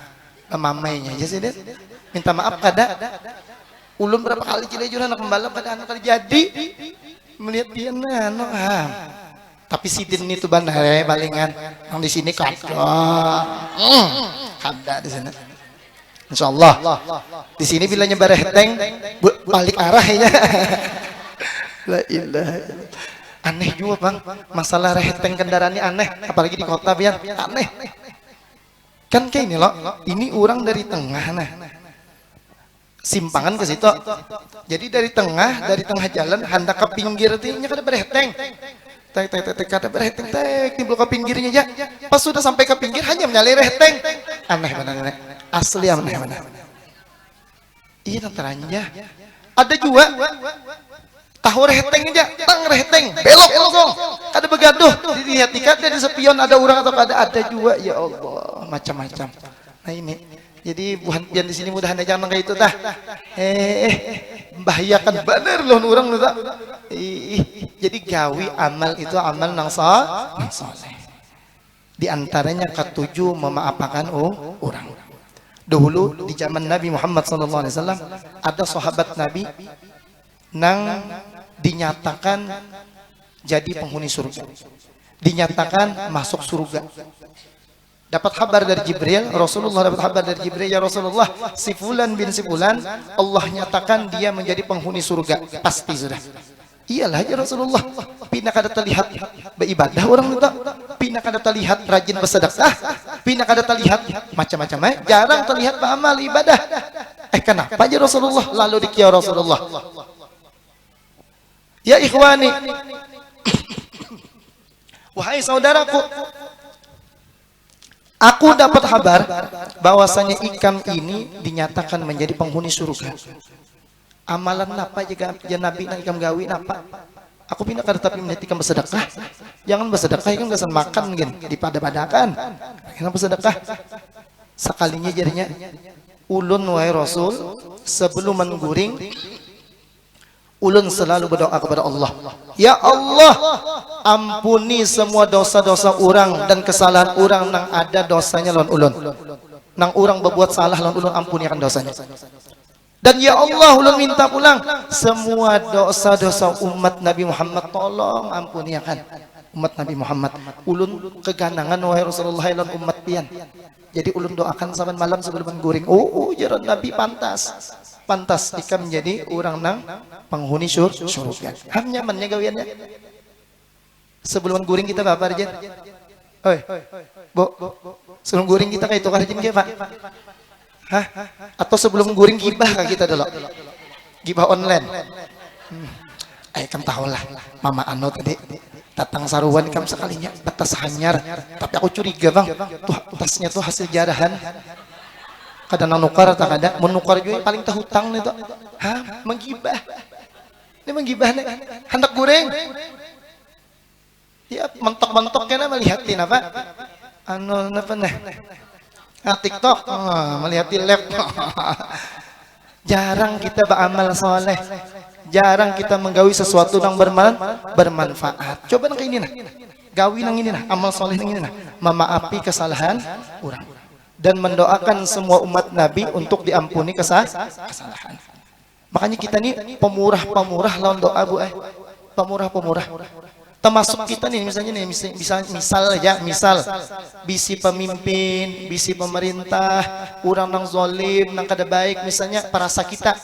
Mamainya aja sih, Det. Minta maaf kada. Ulun berapa kali cileh juga anak pembalap kada anak kada jadi. Melihat pian anu. Tapi sidin itu bandar balingan. Yang di sini kada. Ada di sana. Insyaallah. Di sini bila nyebar heteng balik arah ya. La ilaha illallah. Aneh juga bang, masalah heteng kendaraan ini aneh, apalagi di kota biar aneh. Kan kayak ini loh, ini orang dari tengah nah. Simpangan ke situ. Jadi dari tengah jalan hendak ke pinggir nya kada berheteng. Kada berheteng timbul ke pinggirnya aja. Pas sudah sampai ke pinggir hanya menyalai reteng. Aneh benar. Asli aneh benar. Iya nantaranya. Ada juga tahu reteng aja, reteng, belok langsung. Kada begaduh. Dilihat ada di sepion ada orang atau ada juga. Ya Allah, macam-macam. Nah ini. Jadi buhan pian di sini mudah anda jangan kayak itu tah. Membahayakan bener loh orang tuh. Jadi gawi amal itu amal nang saleh. Di antaranya ketujuh memaafkan orang. Dahulu di zaman Nabi Muhammad SAW ada sahabat Nabi nang dinyatakan jadi penghuni surga, dinyatakan masuk surga. Dapat kabar dari Jibril, Rasulullah dapat kabar dari Jibril, ya Rasulullah, si fulan bin si fulan, Allah nyatakan dia menjadi penghuni surga, pasti sudah. Iyalah ya Rasulullah, pina kada terlihat beribadah orang itu, pina kada terlihat rajin bersedekah, pina kada terlihat macam-macam, jarang terlihat beramal ibadah. Kenapa ya Rasulullah? Lalu dikia Rasulullah, Ya ikhwani, wahai saudaraku, aku dapat kabar bahwasanya ikan ini dinyatakan menjadi penghuni surga. Amalan apa jika Nabi nang ikam gawi napa? Aku pindah kada tapi menjadi ikam bersedekah. Jangan bersedekah ikam gasan makan gen dipada-padakan. Ikam bersedekah. Sekalinya jadinya ulun wahai Rasul sebelum mengguring ulun selalu berdoa kepada Allah. Ya Allah, ampuni semua dosa-dosa orang dan kesalahan orang nang ada dosanya lawan ulun. Nang orang berbuat salah lawan ulun, ampuni akan dosanya. Dan ya Allah, ulun minta pulang semua dosa-dosa umat Nabi Muhammad, tolong ampuni akan umat Nabi Muhammad. Ulun keganangan wahai Rasulullah lawan umat pian. Jadi ulun doakan saban malam sebelum mengguring. Oh, jaran Nabi pantas. Pantas jika menjadi orang nang penghuni surga. Ham nyamannya gawiannya. Sebelum guring kita apa aja? Oi, Bo, sebelum guring kita kayak itu karjin ke Pak? Hah? Atau sebelum guring gibah kah kita dulu? Gibah online. Kan tahu lah, Mama Ano tadi datang saruan kam sekalinya batas hanyar. Tapi aku curiga bang, tuh tasnya tuh hasil jarahan. Kadang nukar tak ada, menukar juga paling tahu hutang nih tuh. Hah, menggibah. Ini menggibah nih, hendak goreng. Ya, mentok-mentok kena melihatin apa? Anu apa nih? TikTok, melihatin live. Jarang kita beramal soleh, jarang kita menggawi sesuatu yang bermanfaat. Coba nang ini nah, gawi nang ini nah, amal soleh nang ini nah, memaafi kesalahan orang. Dan mendoakan semua umat Nabi untuk diampuni kesalahan. Makanya kita nih pemurah lawan doa bu, pemurah. Termasuk kita nih misalnya nih, misal bisi pemimpin, bisi pemerintah, orang nang zolim, nang kada baik, misalnya perasa kita.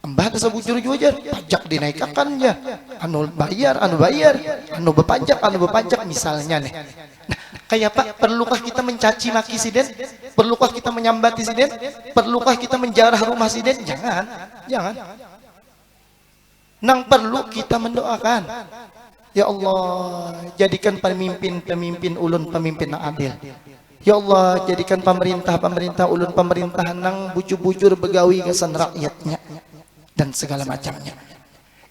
Mbah bisa bujur juga pajak dinaikkan ya, anu bayar, anu berpajak misalnya nih. Nah, kayak Pak, perlukah kita mencaci maki siden? Perlukah kita menyambati siden? Perlukah kita menjarah rumah siden? Jangan. Nang perlu kita mendoakan. Ya Allah, jadikan pemimpin ulun pemimpin yang adil. Ya Allah, jadikan pemerintah ulun pemerintahan nang bujur-bujur begawi kesan rakyatnya dan segala macamnya.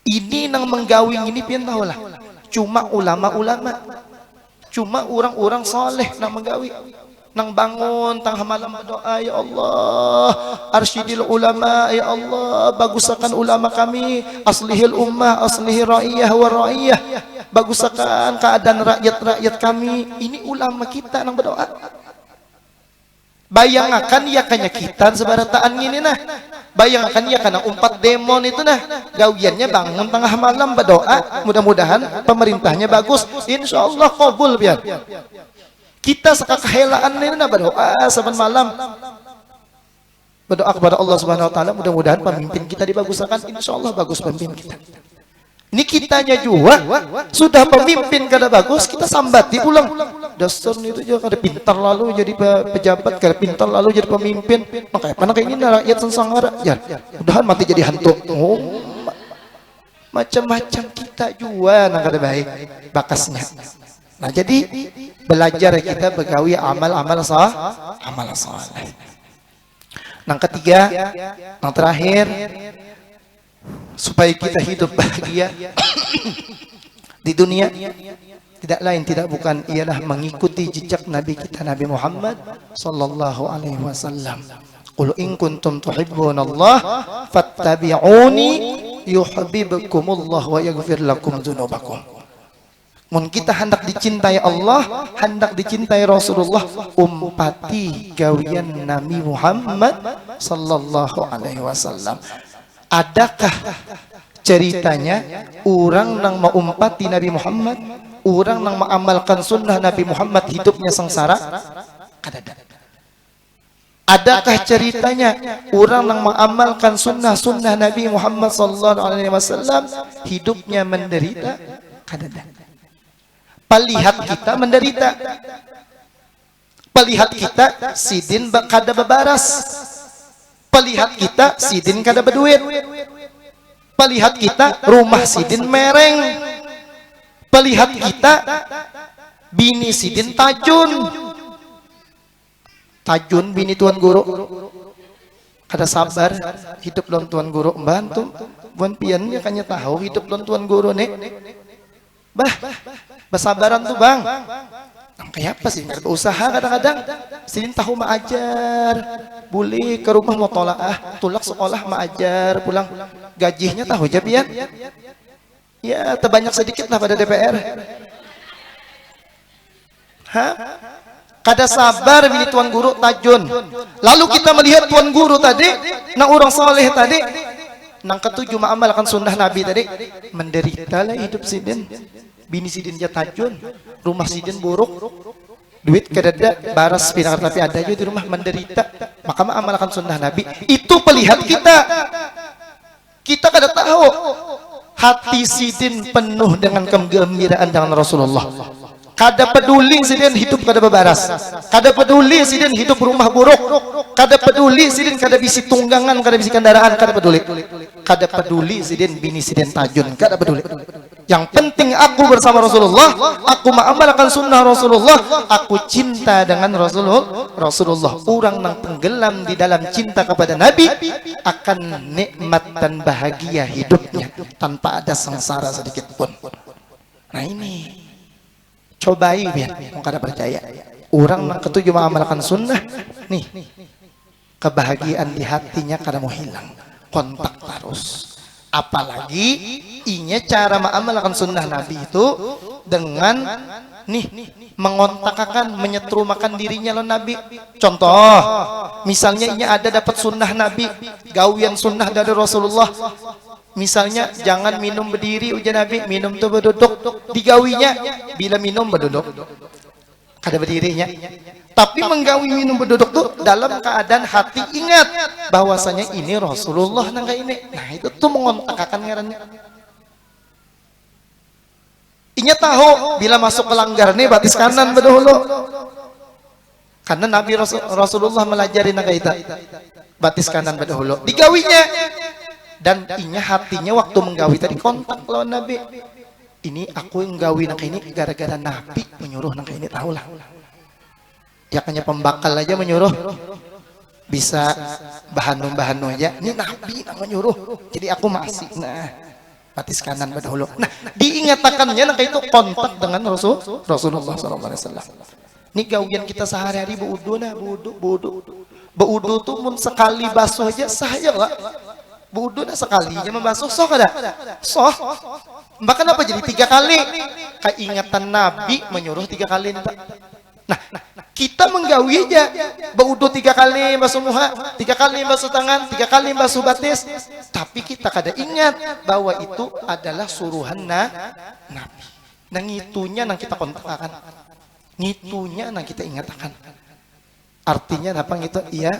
Ini nang menggawing ini pian tahu lah. Cuma ulama-ulama, cuma orang-orang soleh nang menggawi, nang bangun tang malam berdoa, ya Allah arsyidil ulama, ya Allah bagusakan ulama kami, aslihil ummah, aslihir ra'iyah wa ra'iyah, bagusakan keadaan rakyat-rakyat kami. Ini ulama kita nang berdoa. Bayangkan ya kanya kita sebarataan ini nah. Bayangkan ya karena umpat demon itu nah, gawiannya bangun tengah malam berdoa, mudah-mudahan pemerintahnya bagus, insya Allah kabul biar. Kita sekakahelaan ini nah berdoa saban malam, berdoa kepada Allah Subhanahu Wa Taala, mudah-mudahan pemimpin kita dibaguskan, insya Allah bagus pemimpin kita. Ini kitanya juga sudah pemimpin kada bagus, kita sambati pulang. Dasar itu juga kada pintar lalu jadi pejabat, kada pintar lalu jadi pemimpin. Makanya mana kayak ini rakyat sensangara ya. Mudahan mati jadi hantu. Oh, macam-macam kita juga nang kada baik bakasnya. Nah, jadi belajar kita begawi amal saleh. Nang ketiga, nang terakhir, supaya kita hidup bahagia di dunia, tidak lain tidak bukan ialah mengikuti jejak Nabi kita Nabi Muhammad sallallahu alaihi wasallam. Qul in kuntum tuhibbunallah fattabi'uni yuhibbukumullah wa yaghfir lakum dzunubakum. Mun kita hendak dicintai Allah, hendak dicintai Rasulullah, umpati gawian Nabi Muhammad sallallahu alaihi wasallam. Adakah ceritanya orang nang maumpati Nabi Muhammad, orang nang mengamalkan sunnah Nabi Muhammad hidupnya sengsara? Kadada. Adakah ceritanya orang nang mengamalkan sunnah Nabi Muhammad sallallahu alaihi wasallam hidupnya menderita? Kadada. Pelihat kita menderita, pelihat kita sidin kada bebaras, pelihat kita sidin kada berduit, Pelihat kita rumah sidin mereng. Pelihat kita bini sidin tajun. Tajun bini tuan guru. Kada sabar hidup lawan tuan guru bantu. Buan pian ya kanya tahu hidup lawan tuan guru nih. Basabaran tuh bang. Kayak apa sih? Usaha kadang-kadang. Sidin tahu maajar. Boleh ke rumah mau tulak sekolah maajar pulang. Gajinya tahu aja pian. Ya terbanyak sedikit lah pada DPR. Hah? Kada sabar bini tuan guru tajun. Lalu kita melihat tuan guru tadi, nang orang soleh tadi, nang ketujuh mengamalkan sunnah Nabi tadi, menderita lah hidup sidin. Bini sidin ja tajun, rumah sidin buruk, duit kedada, baras pinang tapi ada juga di rumah menderita. Maka mengamalkan sunnah Nabi. Itu pelihat kita. Kita kada tahu hati sidin penuh dengan kegembiraan dengan Rasulullah. Kada peduli sidin hidup kada bebaras. Kada peduli sidin hidup rumah buruk. Kada peduli sidin kada bisi tunggangan, kada bisi kendaraan, kada peduli. Kada peduli sidin bini sidin tajun, kada peduli. Yang penting aku bersama Rasulullah, aku mengamalkan sunnah Rasulullah, aku cinta dengan Rasulullah. Orang yang tenggelam di dalam cinta kepada Nabi akan nikmat dan bahagia hidupnya tanpa ada sengsara sedikit pun. Nah ini cobai biar mau kada percaya. Orang yang ketujuh mengamalkan sunnah, nih kebahagiaan di hatinya kada mau hilang, kontak terus. Apalagi inya cara mengamalkan sunnah Nabi itu dengan mengontakkan, menyetrumakan dirinya lo Nabi. Contoh, misalnya inya ada dapat sunnah Nabi, gawian sunnah dari Rasulullah. Misalnya jangan minum berdiri ujar Nabi, minum tuh berduduk. Digawinya bila minum berduduk, kada berdirinya. Tapi menggawi minum berduduk tuh dalam keadaan hati ingat bahwasanya ini Rasulullah nangka ini. Nah itu tuh mengontakkan ngarannya. Inya tahu bila masuk ke langgar nih batis kanan berdahulu. Karena Nabi Rasulullah melajari nangka itu. Batis kanan berdahulu. Digawinya. Dan inya hatinya waktu menggawi tadi kontak lawan Nabi. Ini aku yang gawi nangka ini gara-gara Nabi menyuruh nangka ini, tahulah. Ya hanya pembakal aja menyuruh, bisa bahan aja. Ini Nabi yang menyuruh, jadi aku masih batis kanan berdahulu. Nah, diingatakannya nangka itu kontak dengan Rasulullah SAW. Ini gawian kita sehari-hari beudu tuh mun sekali basuh aja saya lah. Beudu dah sekali aja membasuh soh kada? Soh. Bahkan apa jadi 3 kali? Keingatan Nabi menyuruh 3 kali nih. Nah, kita menggawi aja beudu 3 kali basuh muha, 3 kali basuh tangan, 3 kali basuh batis, tapi kita kada ingat bahwa itu adalah suruhan Nabi. Nang itunya nang kita kontakkan, ngitunya nang kita ingatkan. Artinya apa gitu? Iya,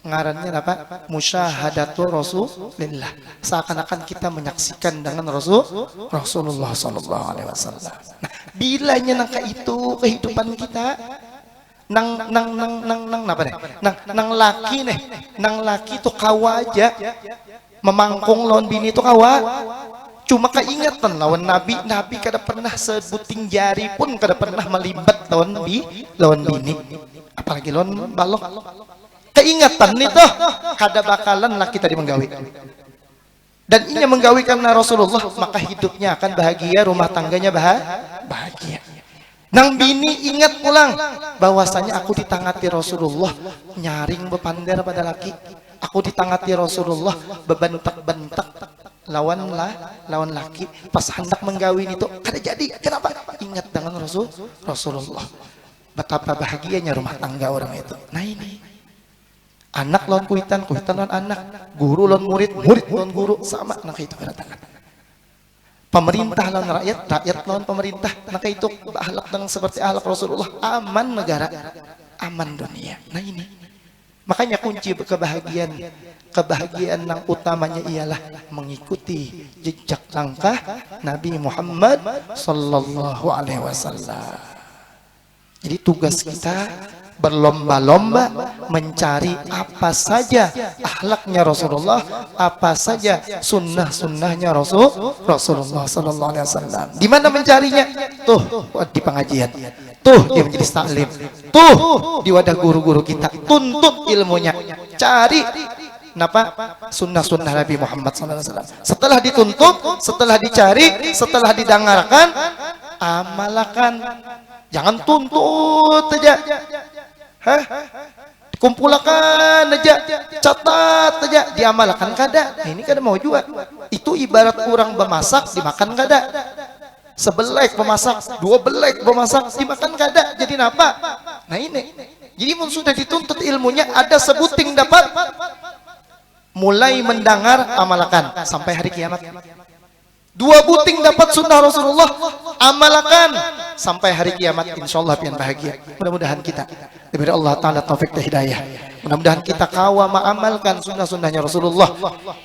ngarannya apa? Musyahadatu Rasulillah. Seakan-akan kita menyaksikan dengan Rasulullah sallallahu alaihi wasallam. Nah, bilanya nangka itu kehidupan kita nang apa nih? Nang laki nih. Nang laki tuh kawa aja. Memangkung lawan bini tuh kawa. Cuma keingatan lawan Nabi kada pernah sebuting jari pun kada pernah melibat lawan bini. Apalagi lawan balok. Keingatan itu kada bakalan laki tadi menggawi. Dan ini menggawi karena Rasulullah, maka hidupnya akan bahagia, rumah tangganya bahagia. Nang bini ingat pulang bahwasanya aku ditangati Rasulullah, nyaring bepander pada laki. Aku ditangati Rasulullah, bebentak-bentak lawan laki. Pas hendak menggawi itu kada jadi. Kenapa? Ingat dengan Rasulullah. Betapa bahagianya rumah tangga orang itu. Nah ini anak lawan kuitan lawan anak, guru lawan murid lawan guru, sama nah itu kedatangan. Pemerintah lawan rakyat lawan pemerintah, nah itu akhlak dengan seperti akhlak Rasulullah, aman negara, aman dunia. Nah ini makanya kunci kebahagiaan yang utamanya ialah mengikuti jejak langkah Nabi Muhammad sallallahu alaihi wasallam. Jadi tugas kita berlomba-lomba mencari apa saja akhlaknya Rasulullah, apa saja sunnah-sunnahnya Rasulullah sallallahu alaihi wasallam. Di mana mencarinya? Tuh di pengajian. Tuh dia menjadi taklim. Tuh di wadah guru-guru kita. Tuntut ilmunya. Cari sunnah-sunnah Nabi Muhammad SAW. Setelah dituntut, setelah dicari, setelah didengarkan, amalkan. Jangan tuntut aja. Kumpulkan aja, catat aja, diamalkan kada. Nah, ini kada mau juga. Itu ibarat orang bemasak dimakan kada. Sebelek pemasak, 2 belek pemasak dimakan kada. Jadi apa? Nah ini. Jadi mun sudah dituntut ilmunya, ada sebuting dapat, mulai mendengar amalkan sampai hari kiamat. 2 buting dapat sunnah Rasulullah, amalkan sampai hari kiamat, insyaallah pian bahagia. Mudah-mudahan kita diberi Allah Ta'ala taufik dan hidayah. Mudah-mudahan kita kawa mengamalkan sunnah-sunnahnya Rasulullah.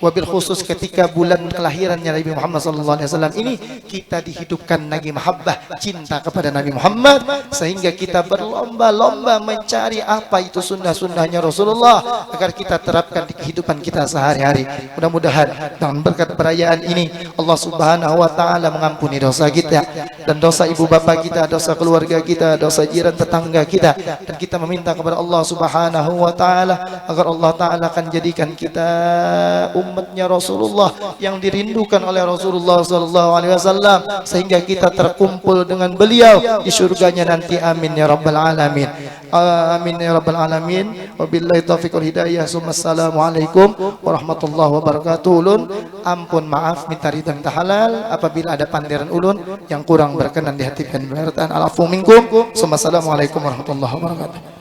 Wabil khusus ketika bulan kelahirannya Nabi Muhammad SAW ini, kita dihidupkan lagi mahabbah, cinta kepada Nabi Muhammad, sehingga kita berlomba-lomba mencari apa itu sunnah-sunnahnya Rasulullah agar kita terapkan di kehidupan kita sehari-hari. Mudah-mudahan dengan berkat perayaan ini Allah Subhanahu wa Ta'ala mengampuni dosa kita dan dosa ibu bapa kita, dosa keluarga kita, dosa jiran tetangga kita, dan kita meminta kepada Allah Subhanahu wa Ta'ala agar Allah Ta'ala akan jadikan kita umatnya Rasulullah yang dirindukan oleh Rasulullah SAW, sehingga kita terkumpul dengan beliau di surganya nanti. Amin ya rabbal alamin. Amin ya rabbal alamin. Wabillahi taufiq wal hidayah. Assalamualaikum warahmatullahi wabarakatuh. Ulun ampun maaf minta ridha minta halal apabila ada pandiran ulun yang kurang berkenan di hati dan bertan. Alafu minkum. Assalamualaikum warahmatullahi wabarakatuh.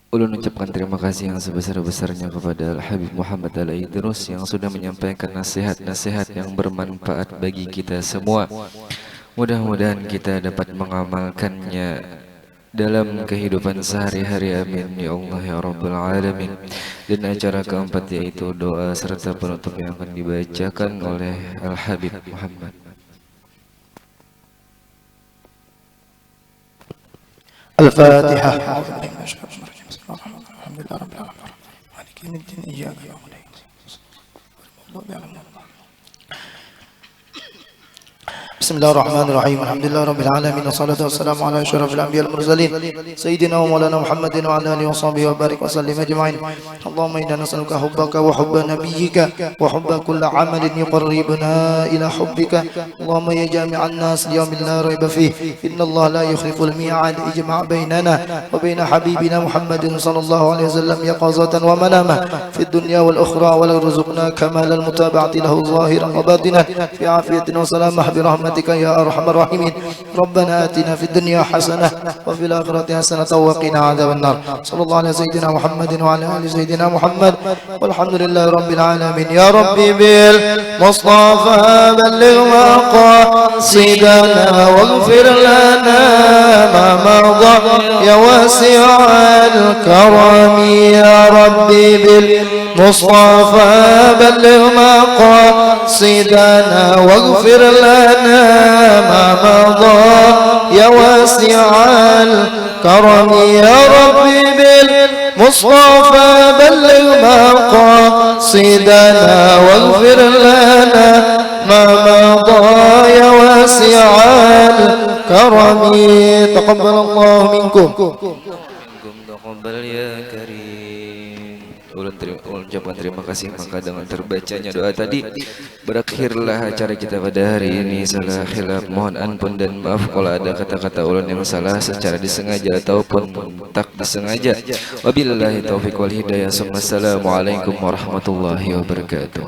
Ulun ucapkan terima kasih yang sebesar-besarnya kepada Al-Habib Muhammad Al-Idrus yang sudah menyampaikan nasihat-nasihat yang bermanfaat bagi kita semua. Mudah-mudahan kita dapat mengamalkannya dalam kehidupan sehari-hari. Amin ya Allah ya Rabbal Alamin. Dan acara keempat yaitu doa serta penutup yang akan dibacakan oleh Al-Habib Muhammad. Al-Fatihah. Alhamdulillah rabbil alamin. Maliki yaumiddin. Iyyaka na'budu wa iyyaka nasta'in. Bismillahirrahmanirrahim. Alhamdulillah rabbil alamin. Wassalatu wassalamu ala asyrafil anbiya'i wal mursalin sayyidina wa maulana Muhammadin wa ala alihi wa sahbihi wa barik wa sallim ajma'in. Allahumma inna nas'aluka hubbaka wa hubba nabiyyika wa hubba kulli 'amalin yuqarribuna ila hubbika. Allahumma ya jami'an nas liyawmin la rayba fihi inna Allah la yukhliful mi'ad. Ijma' bainana wa baina habibina Muhammadin sallallahu alaihi wasallam yaqazatan wa manama fi dunya wal ukhra wa la rzuqna kamal al mutaba'ati lahu zahiran wa batinan fi afiyatin wa salamah bi rahmatika ya arhamar rahimin. Rabbana atina fid dunya hasanah wa fil akhirati hasanah wa qina adzaban nar. Sallallahu alaihi sayyidina Muhammadin wa ala ali sayyidina Muhammad walhamdulillahi rabbil alamin. Ya rabbi bil mustafa balligh maqasidana waghfir lana ma madha ya wasi'al karami. Ya rabbi bil mustafa balligh maqasidana waghfir lana ما مضى يا واسع الكرم. يا ربي بالمصطفى بلغ مقاصدنا واغفر لنا ما مضى يا واسع الكرم. تقبل الله منكم. Taqabbal ya karim. Ulun ucapkan terima kasih. Maka dengan terbacanya doa tadi berakhirlah acara kita pada hari ini. Salah khilaf mohon ampun dan maaf kalau ada kata-kata ulun yang salah secara disengaja ataupun tak disengaja. Wabillahi taufiq wal hidayah. Assalamualaikum warahmatullahi wabarakatuh.